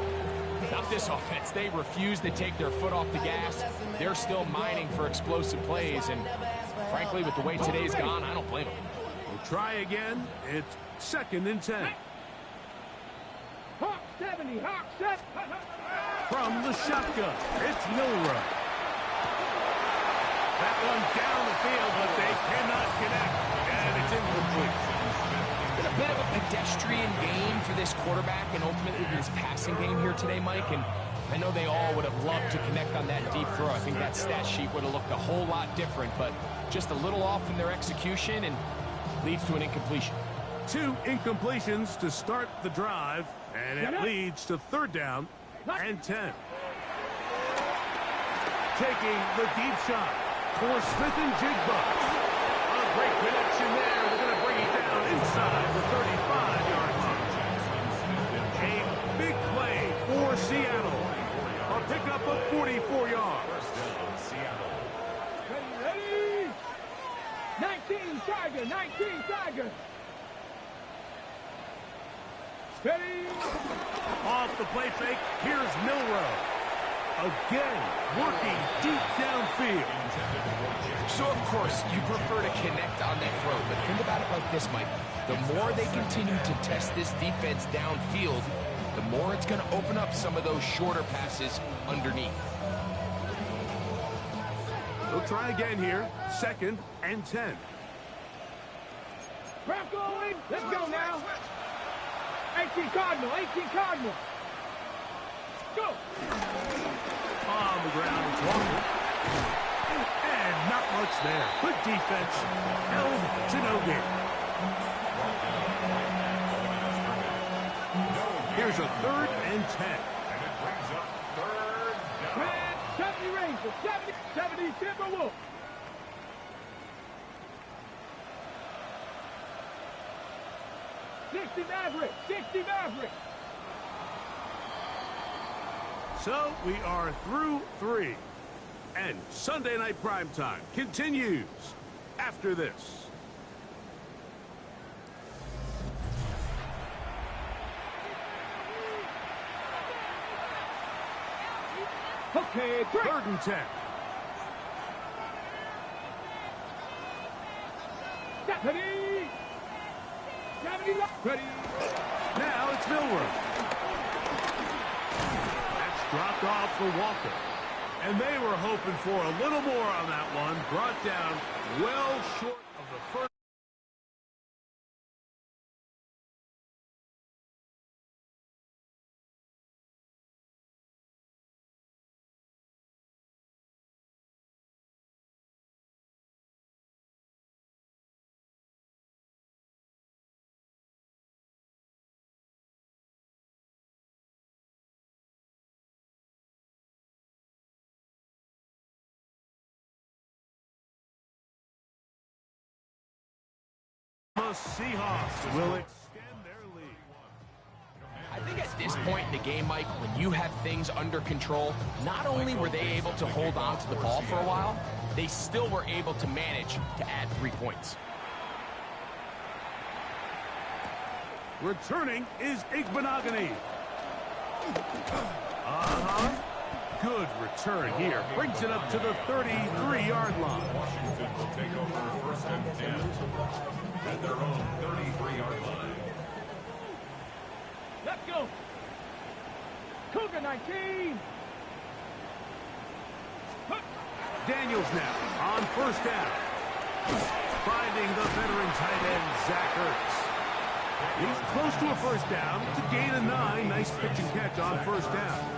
[SPEAKER 4] not this offense. They refuse to take their foot off the gas. They're still mining for explosive plays, and frankly, with the way today's gone, I don't blame them.
[SPEAKER 2] We'll try again. It's 2nd and 10.
[SPEAKER 3] Hawk 70, Hawk 70.
[SPEAKER 2] From the shotgun, it's Milroe. That one down the field, but they cannot connect, and it's incomplete.
[SPEAKER 4] It's been a bit of a pedestrian game for this quarterback and ultimately this passing game here today, Mike, and I know they all would have loved to connect on that deep throw. I think that stat sheet would have looked a whole lot different, but just a little off in their execution and leads to an incompletion.
[SPEAKER 2] 2 incompletions to start the drive, and it leads to 3rd down and 10. Taking the deep shot for Smith and Jigba. A great connection there. They're going to bring it down inside the 35-yard line. A big play for Seattle. A pickup of 44 yards.
[SPEAKER 3] Ready? 19 Tiger, 19 Tiger. Ready?
[SPEAKER 2] Off the play fake, here's Milroe. Again, working deep downfield.
[SPEAKER 4] So, of course, you prefer to connect on that throw, but think about it like this, Mike. The more they continue to test this defense downfield, the more it's going to open up some of those shorter passes underneath.
[SPEAKER 2] We'll try again here. 2nd and 10.
[SPEAKER 3] Crap going. Let's go now. 18 Cardinal, 18 Cardinal. Go.
[SPEAKER 2] On the ground, it's Walker. And not much there. Good defense. Held to no gain. Here's a 3rd and 10.
[SPEAKER 5] And it brings up 3rd down.
[SPEAKER 3] 70 Rangers, 70 Timberwolves. Maverick, 60 Maverick.
[SPEAKER 2] So we are through 3. And Sunday Night Primetime continues after this.
[SPEAKER 3] Okay, great.
[SPEAKER 2] 3rd and 10.
[SPEAKER 3] Ready. 70 ready.
[SPEAKER 2] Now it's Milroe. That's dropped off for Walker. And they were hoping for a little more on that one. Brought down well short of the first. The Seahawks will extend their lead.
[SPEAKER 4] I think at this point in the game, Mike, when you have things under control, not only were they able to hold on to the ball for a while, they still were able to manage to add 3 points.
[SPEAKER 2] Returning is Igbenogany. Good return here. Brings it up to the 33-yard line.
[SPEAKER 5] Washington will take over 1st and 10 at their own 33-yard line.
[SPEAKER 3] Let's go. Cougar 19.
[SPEAKER 2] Daniels now on 1st down. Finding the veteran tight end, Zach Ertz. He's close to a 1st down to gain a 9. Nice pitch and catch on 1st down.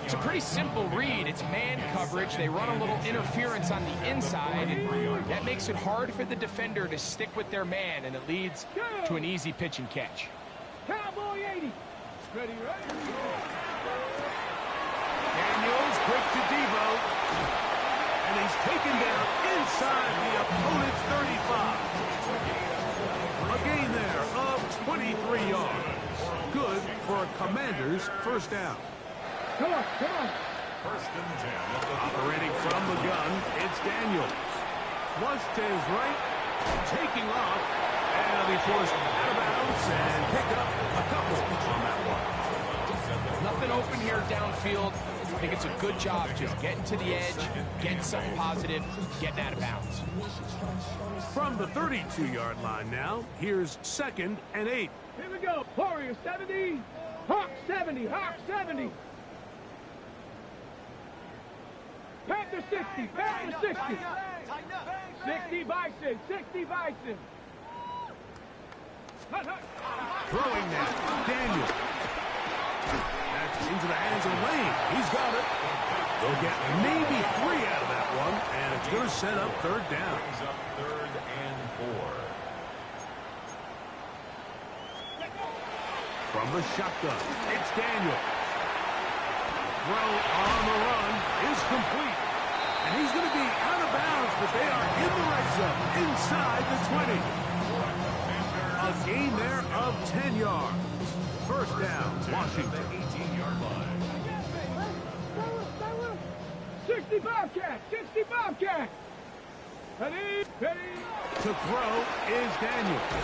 [SPEAKER 4] It's a pretty simple read. It's man coverage. They run a little interference on the inside, and that makes it hard for the defender to stick with their man, and it leads to an easy pitch and catch.
[SPEAKER 3] Cowboy 80. Ready, ready.
[SPEAKER 2] Daniels quick to Devo. And he's taken down inside the opponent's 35. A gain there of 23 yards. Good for a Commander's first down.
[SPEAKER 3] Come on, come on.
[SPEAKER 5] First and 10.
[SPEAKER 2] Operating from the gun, it's Daniels. Flush to his right, taking off, and he'll be forced out of bounds and pick up a couple on that one.
[SPEAKER 4] Nothing open here downfield. I think it's a good job just getting to the edge, getting something positive, getting out of bounds.
[SPEAKER 2] From the 32-yard line now, here's 2nd and 8.
[SPEAKER 3] Here we go. Warrior 70. Hawk 70. Hawk 70. Panther 60. Panther 60. 60 Bison. 60 Bison.
[SPEAKER 2] Throwing now, Daniel. That's into the hands of Lane. He's got it. They'll get maybe 3 out of that one, and it's going to set up 3rd down.
[SPEAKER 5] Brings up 3rd and 4.
[SPEAKER 2] From the shotgun, it's Daniel. Throw on the run is complete. And he's going to be out of bounds, but they are in the red zone, inside the 20. A gain there of 10 yards. First down, Washington.
[SPEAKER 5] 18-yard line.
[SPEAKER 3] 60 Bobcat. 60 Bobcat. Ready, ready.
[SPEAKER 2] To throw is Daniels.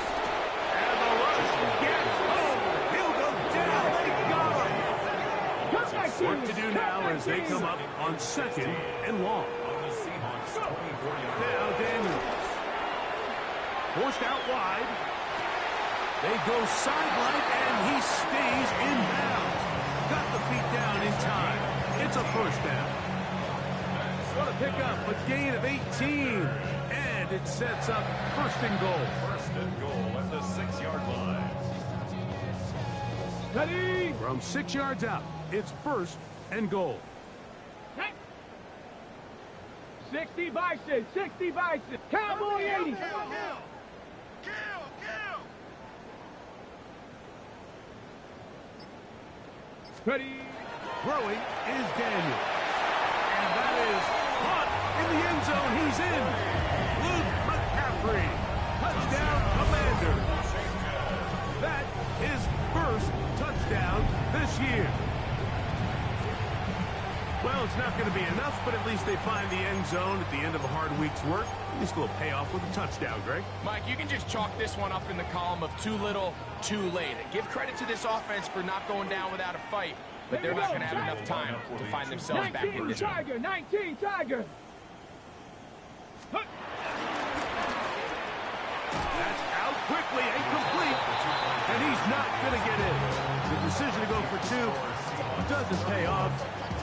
[SPEAKER 2] And the rush gets home. He'll go down. They got him. Work to do now as they come up on 2nd and long.
[SPEAKER 5] On the Seahawks 24-yard line.
[SPEAKER 2] Now Daniels. Forced out wide. They go sideline, and he stays in bounds. Got the feet down in time. It's a first down. What a pickup, a gain of 18. And it sets up 1st and goal.
[SPEAKER 5] 1st and goal at the 6-yard line.
[SPEAKER 3] Ready.
[SPEAKER 2] From 6 yards out, it's 1st and goal.
[SPEAKER 3] 60 Bison. 60 Bison. Cowboy 80. Ready.
[SPEAKER 2] Throwing is Daniel. And that is caught in the end zone. He's in. Luke McCaffrey. Touchdown, Commander. That is 1st touchdown this year. Well, it's not going to be enough, but at least they find the end zone at the end of a hard week's work. At least it'll pay off with a touchdown, Greg.
[SPEAKER 4] Mike, you can just chalk this one up in the column of too little, too late. Give credit to this offense for not going down without a fight, but they're not going to have enough time to find themselves back in this one.
[SPEAKER 3] 19 Tiger. 19 Tiger.
[SPEAKER 2] That's out quickly and complete, and he's not going to get in. The decision to go for 2 doesn't pay off.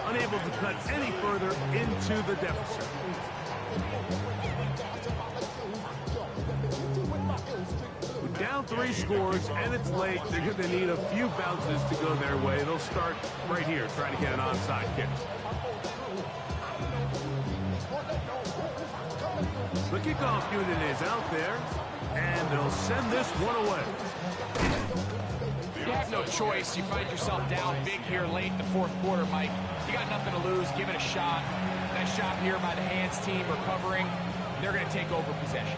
[SPEAKER 2] Unable to cut any further into the deficit. Down 3 scores, and it's late. They're going to need a few bounces to go their way. They'll start right here, trying to get an onside kick. The kickoff unit is out there, and they'll send this one away.
[SPEAKER 4] You have no choice. You find yourself down big here late in the 4th quarter, Mike. You got nothing to lose. Give it a shot. Nice job here by the hands team recovering. They're going to take over possession.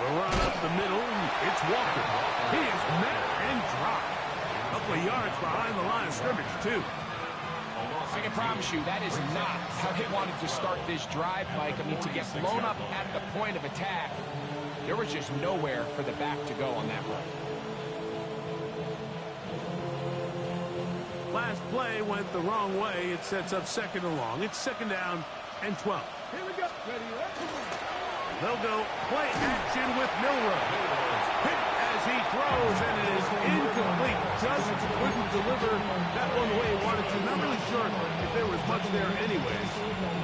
[SPEAKER 2] The run up the middle, it's Walker. He is met and dropped. A couple of yards behind the line of scrimmage, too.
[SPEAKER 4] I can promise you that is not how they wanted to start this drive, Mike. I mean, to get blown up at the point of attack, there was just nowhere for the back to go on that run.
[SPEAKER 2] Last play went the wrong way. It sets up 2nd and long. It's 2nd down and 12.
[SPEAKER 3] Here we go. Ready, ready.
[SPEAKER 2] They'll go play action with Milrow. Hit as he throws, and it is incomplete. Just couldn't deliver that one the way he wanted to. Not really sure if there was much there anyways.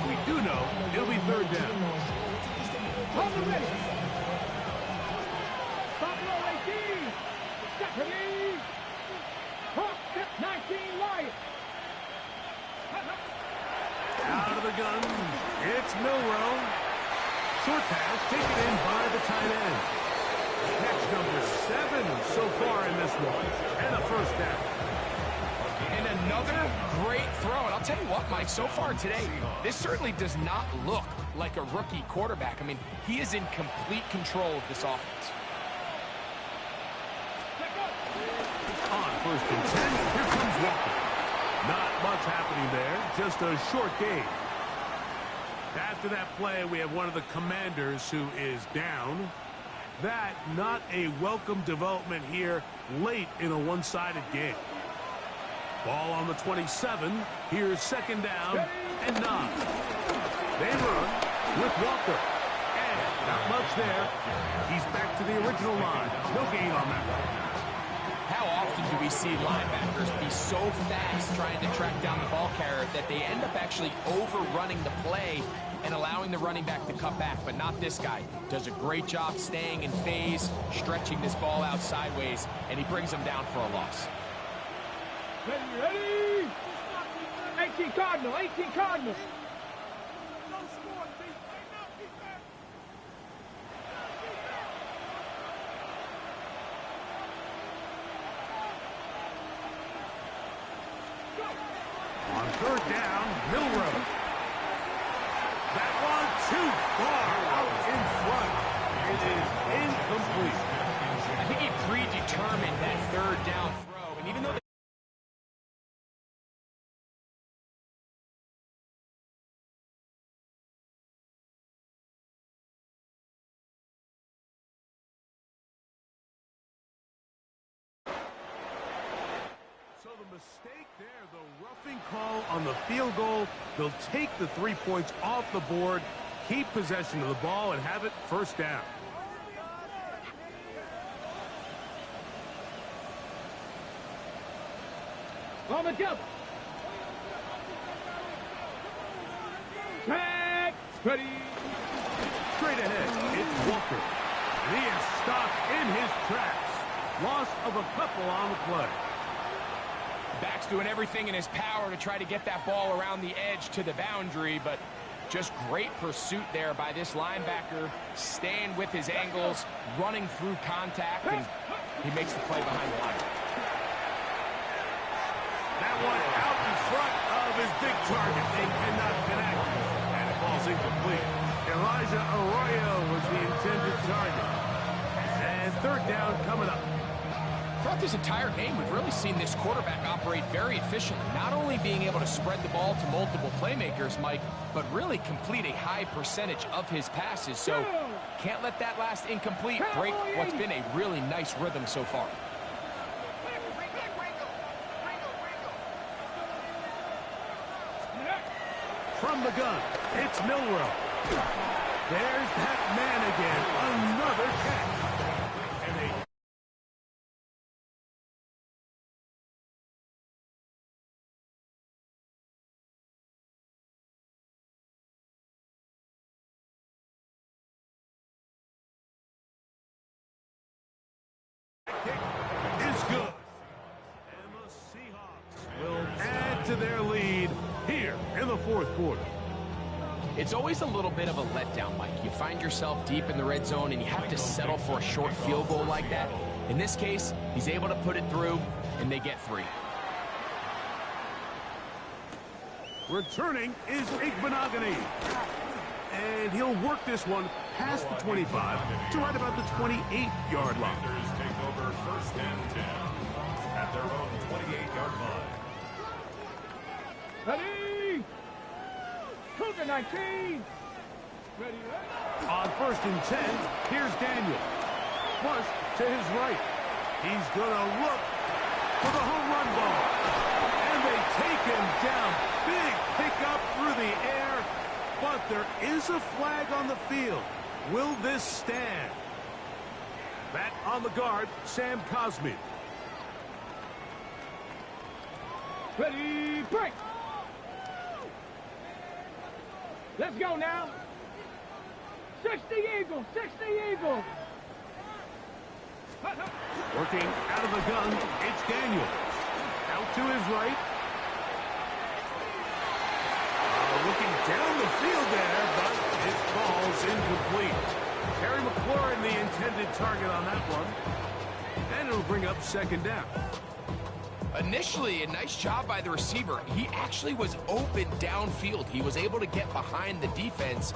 [SPEAKER 2] We do know it'll be third down.
[SPEAKER 3] Hold the ready. Stop roll 18. Stephanie. Hawk, step 19, Lion.
[SPEAKER 2] Out of the gun. It's Milroe. Short pass taken in by the tight end. Catch number 7 so far in this one. And a first down.
[SPEAKER 4] And another great throw. And I'll tell you what, Mike, so far today, this certainly does not look like a rookie quarterback. I mean, he is in complete control of this offense.
[SPEAKER 2] On first and 10, here comes Walker. Not much happening there, just a short gain. After that play, we have one of the Commanders who is down. That not a welcome development here late in a one-sided game. Ball on the 27. Here's second down and 9. They run with Walker. And not much there. He's back to the original line. No gain on that one.
[SPEAKER 4] How often do we see linebackers be so fast trying to track down the ball carrier that they end up actually overrunning the play and allowing the running back to cut back? But not this guy. Does a great job staying in phase, stretching this ball out sideways, and he brings him down for a loss.
[SPEAKER 3] Ready? 18 Cardinal, 18 Cardinal.
[SPEAKER 2] On third down, Milroe. That one too far out in front. It is incomplete.
[SPEAKER 4] I think he predetermined that third down throw, and even though
[SPEAKER 2] So the mistake there, the roughing call on the field goal. They'll take the 3 points off the board, keep possession of the ball, and have it first down.
[SPEAKER 3] On the jump. Tag. Ready.
[SPEAKER 2] Straight ahead, it's Walker. And he is stopped in his tracks. Loss of a couple on the play.
[SPEAKER 4] Back's doing everything in his power to try to get that ball around the edge to the boundary, but just great pursuit there by this linebacker, staying with his angles, running through contact, and he makes the play behind the line.
[SPEAKER 2] That one out in front of his big target. They cannot connect, and it falls incomplete. Elijah Arroyo was the intended target. And third down coming up.
[SPEAKER 4] Throughout this entire game, we've really seen this quarterback operate very efficiently, not only being able to spread the ball to multiple playmakers, Mike, but really complete a high percentage of his passes. So can't let that last incomplete break what's been a really nice rhythm so far.
[SPEAKER 2] From the gun, it's Milroe. There's that man again. Another catch. And a kick is good. And the Seahawks will add to their lead here in the fourth quarter.
[SPEAKER 4] It's always a little bit of a letdown, Mike. You find yourself deep in the red zone and you have to settle for a short field goal like that. In this case, he's able to put it through, and they get 3.
[SPEAKER 2] Returning is Igbenogany. And he'll work this one past the 25 to right about the 28-yard line.
[SPEAKER 5] Commanders take over first and 10 at their own 28-yard line.
[SPEAKER 3] Ready. Cougar 19. Ready.
[SPEAKER 2] On first and 10, here's Daniel. Flush to his right. He's going to look for the home run ball. And they take him down. Big pickup through the air. But there is a flag on the field. Will this stand? Back on the guard, Sam Cosmi.
[SPEAKER 3] Ready, break. Let's go now. 60 Eagles, 60 Eagles.
[SPEAKER 2] Working out of the gun, it's Daniel. Out to his right. Looking down the field there, but it falls incomplete. Terry McLaurin, the intended target on that one. And it'll bring up second down.
[SPEAKER 4] Initially, a nice job by the receiver. He actually was open downfield. He was able to get behind the defense,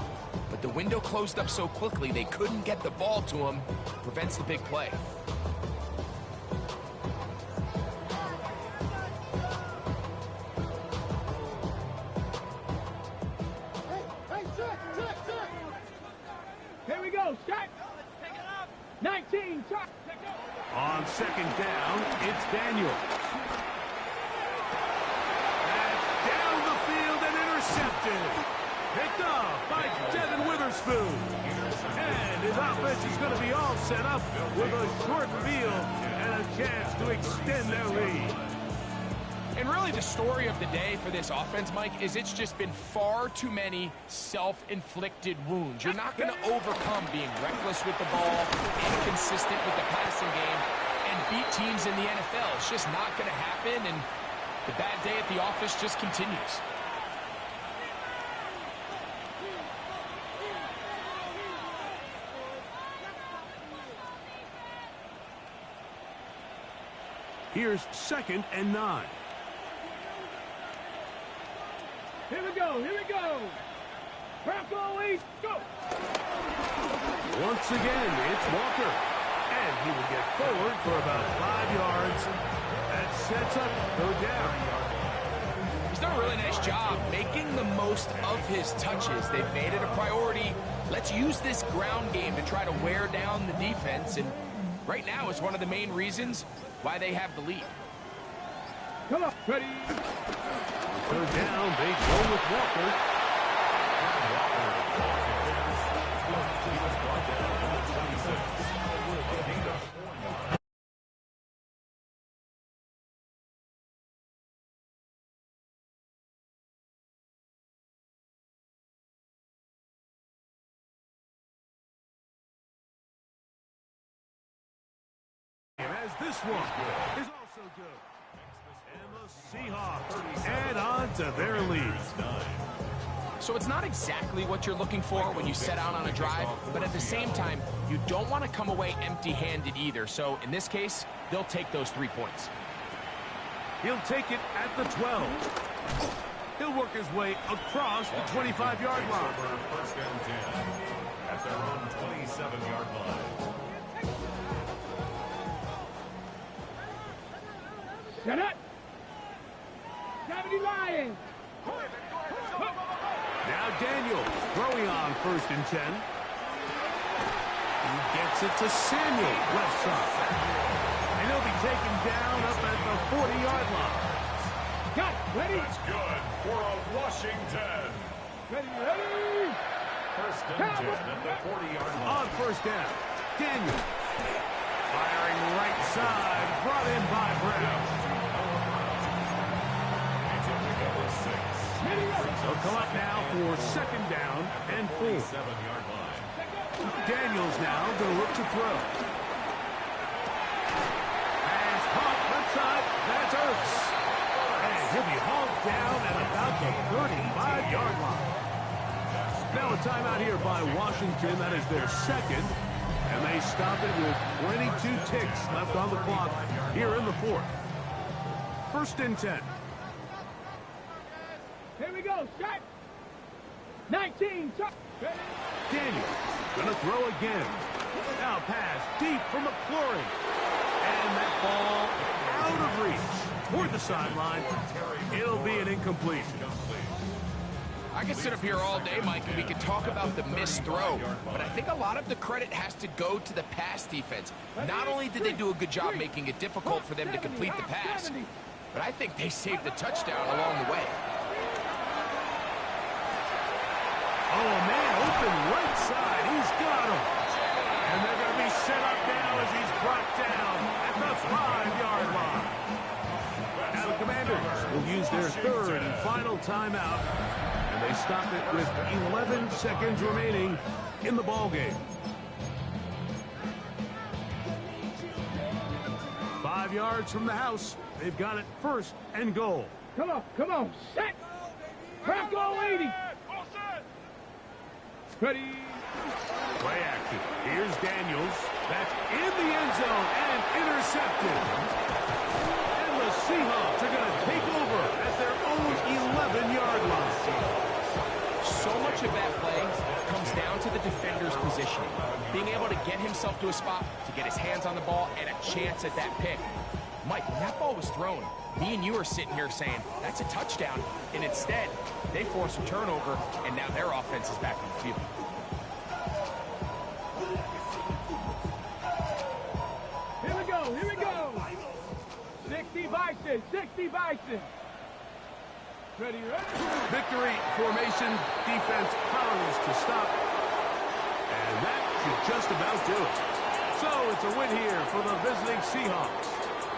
[SPEAKER 4] but the window closed up so quickly they couldn't get the ball to him. Prevents the big play.
[SPEAKER 3] Here we go, Scott. 19, Chuck.
[SPEAKER 2] On second down, it's Daniel. That's down the field and intercepted. Picked off by Devin Witherspoon. And his offense is going to be all set up with a short field and a chance to extend their lead.
[SPEAKER 4] And really the story of the day for this offense, Mike, is it's just been far too many self-inflicted wounds. You're not going to overcome being reckless with the ball, inconsistent with the passing game, and beat teams in the NFL. It's just not going to happen, and the bad day at the office just continues.
[SPEAKER 2] Here's 2nd and 9.
[SPEAKER 3] Here we go, here we go. Bronco East, go.
[SPEAKER 2] Once again, it's Walker. And he will get forward for about 5 yards. That sets up third down.
[SPEAKER 4] He's done a really nice job making the most of his touches. They've made it a priority. Let's use this ground game to try to wear down the defense. And right now it's one of the main reasons why they have the lead.
[SPEAKER 3] Come on, ready.
[SPEAKER 2] Third down, they go with Walker. As this one is also good. And the Seahawks add on to their lead.
[SPEAKER 4] So it's not exactly what you're looking for when you set out on a drive, but at the same time, you don't want to come away empty-handed either. So in this case, they'll take those 3 points.
[SPEAKER 2] He'll take it at the 12. He'll work his way across the 25-yard line.
[SPEAKER 5] First and 10 at their own 27-yard line.
[SPEAKER 3] Shut up. 70 Lions.
[SPEAKER 2] Now Daniel throwing on 1st and 10. He gets it to Samuel, left side. And he'll be taken down up at the 40-yard line.
[SPEAKER 3] Got it. Ready.
[SPEAKER 5] That's good for a Washington.
[SPEAKER 3] Ready, ready.
[SPEAKER 5] First and 10 at the 40-yard line.
[SPEAKER 2] On 1st down, Daniel. Firing right side, brought in by Brown. They'll come up now for 2nd down and 4.
[SPEAKER 5] 7-yard line.
[SPEAKER 2] Daniels now going to look to throw. Pass caught left side. That's Ertz. And he'll be hauled down at about the 35-yard line. Now a timeout here by Washington. That is their 2nd. And they stop it with 22 ticks left on the clock here in the 4th. 1st and 10.
[SPEAKER 3] Here we go, Scott. 19, Chuck.
[SPEAKER 2] Daniels going to throw again. Now pass deep from McLaurin. And that ball out of reach toward the sideline. It'll be an incompletion.
[SPEAKER 4] I could sit up here all day, Mike, and we could talk about the missed throw, but I think a lot of the credit has to go to the pass defense. Not only did they do a good job making it difficult for them to complete the pass, but I think they saved the touchdown along the way. Oh,
[SPEAKER 2] man, open right side. He's got him. And they're going to be set up now as timeout, and they stop it with 11 seconds remaining in the ballgame. 5 yards from the house. They've got it first and goal.
[SPEAKER 3] Come on, set. Crack 80. Ready.
[SPEAKER 2] Play action. Here's Daniels. That's in the end zone and intercepted. And the Seahawks are going to take over at their own 11-yard line.
[SPEAKER 4] So much of that play comes down to the defender's positioning. Being able to get himself to a spot, to get his hands on the ball, and a chance at that pick. Mike, when that ball was thrown, me and you are sitting here saying, that's a touchdown. And instead, they force a turnover, and now their offense is back in the field.
[SPEAKER 3] Here we go. 60 Bison. Ready.
[SPEAKER 2] Victory formation, defense powerless to stop. And that should just about do it. So it's a win here for the visiting Seahawks.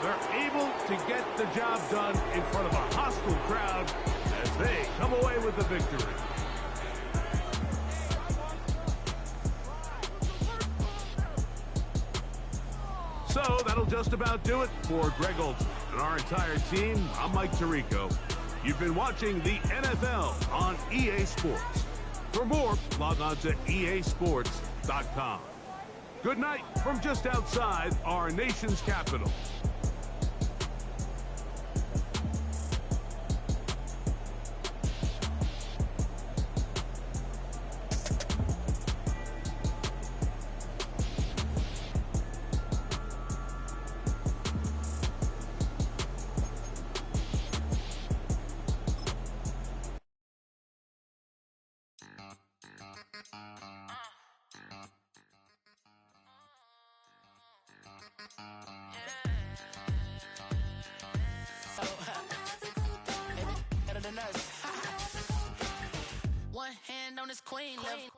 [SPEAKER 2] They're able to get the job done in front of a hostile crowd as they come away with the victory. So that'll just about do it for Greg Olson and our entire team. I'm Mike Tirico. You've been watching the NFL on EA Sports. For more, log on to easports.com. Good night from just outside our nation's capital.
[SPEAKER 6] One hand on his queen level.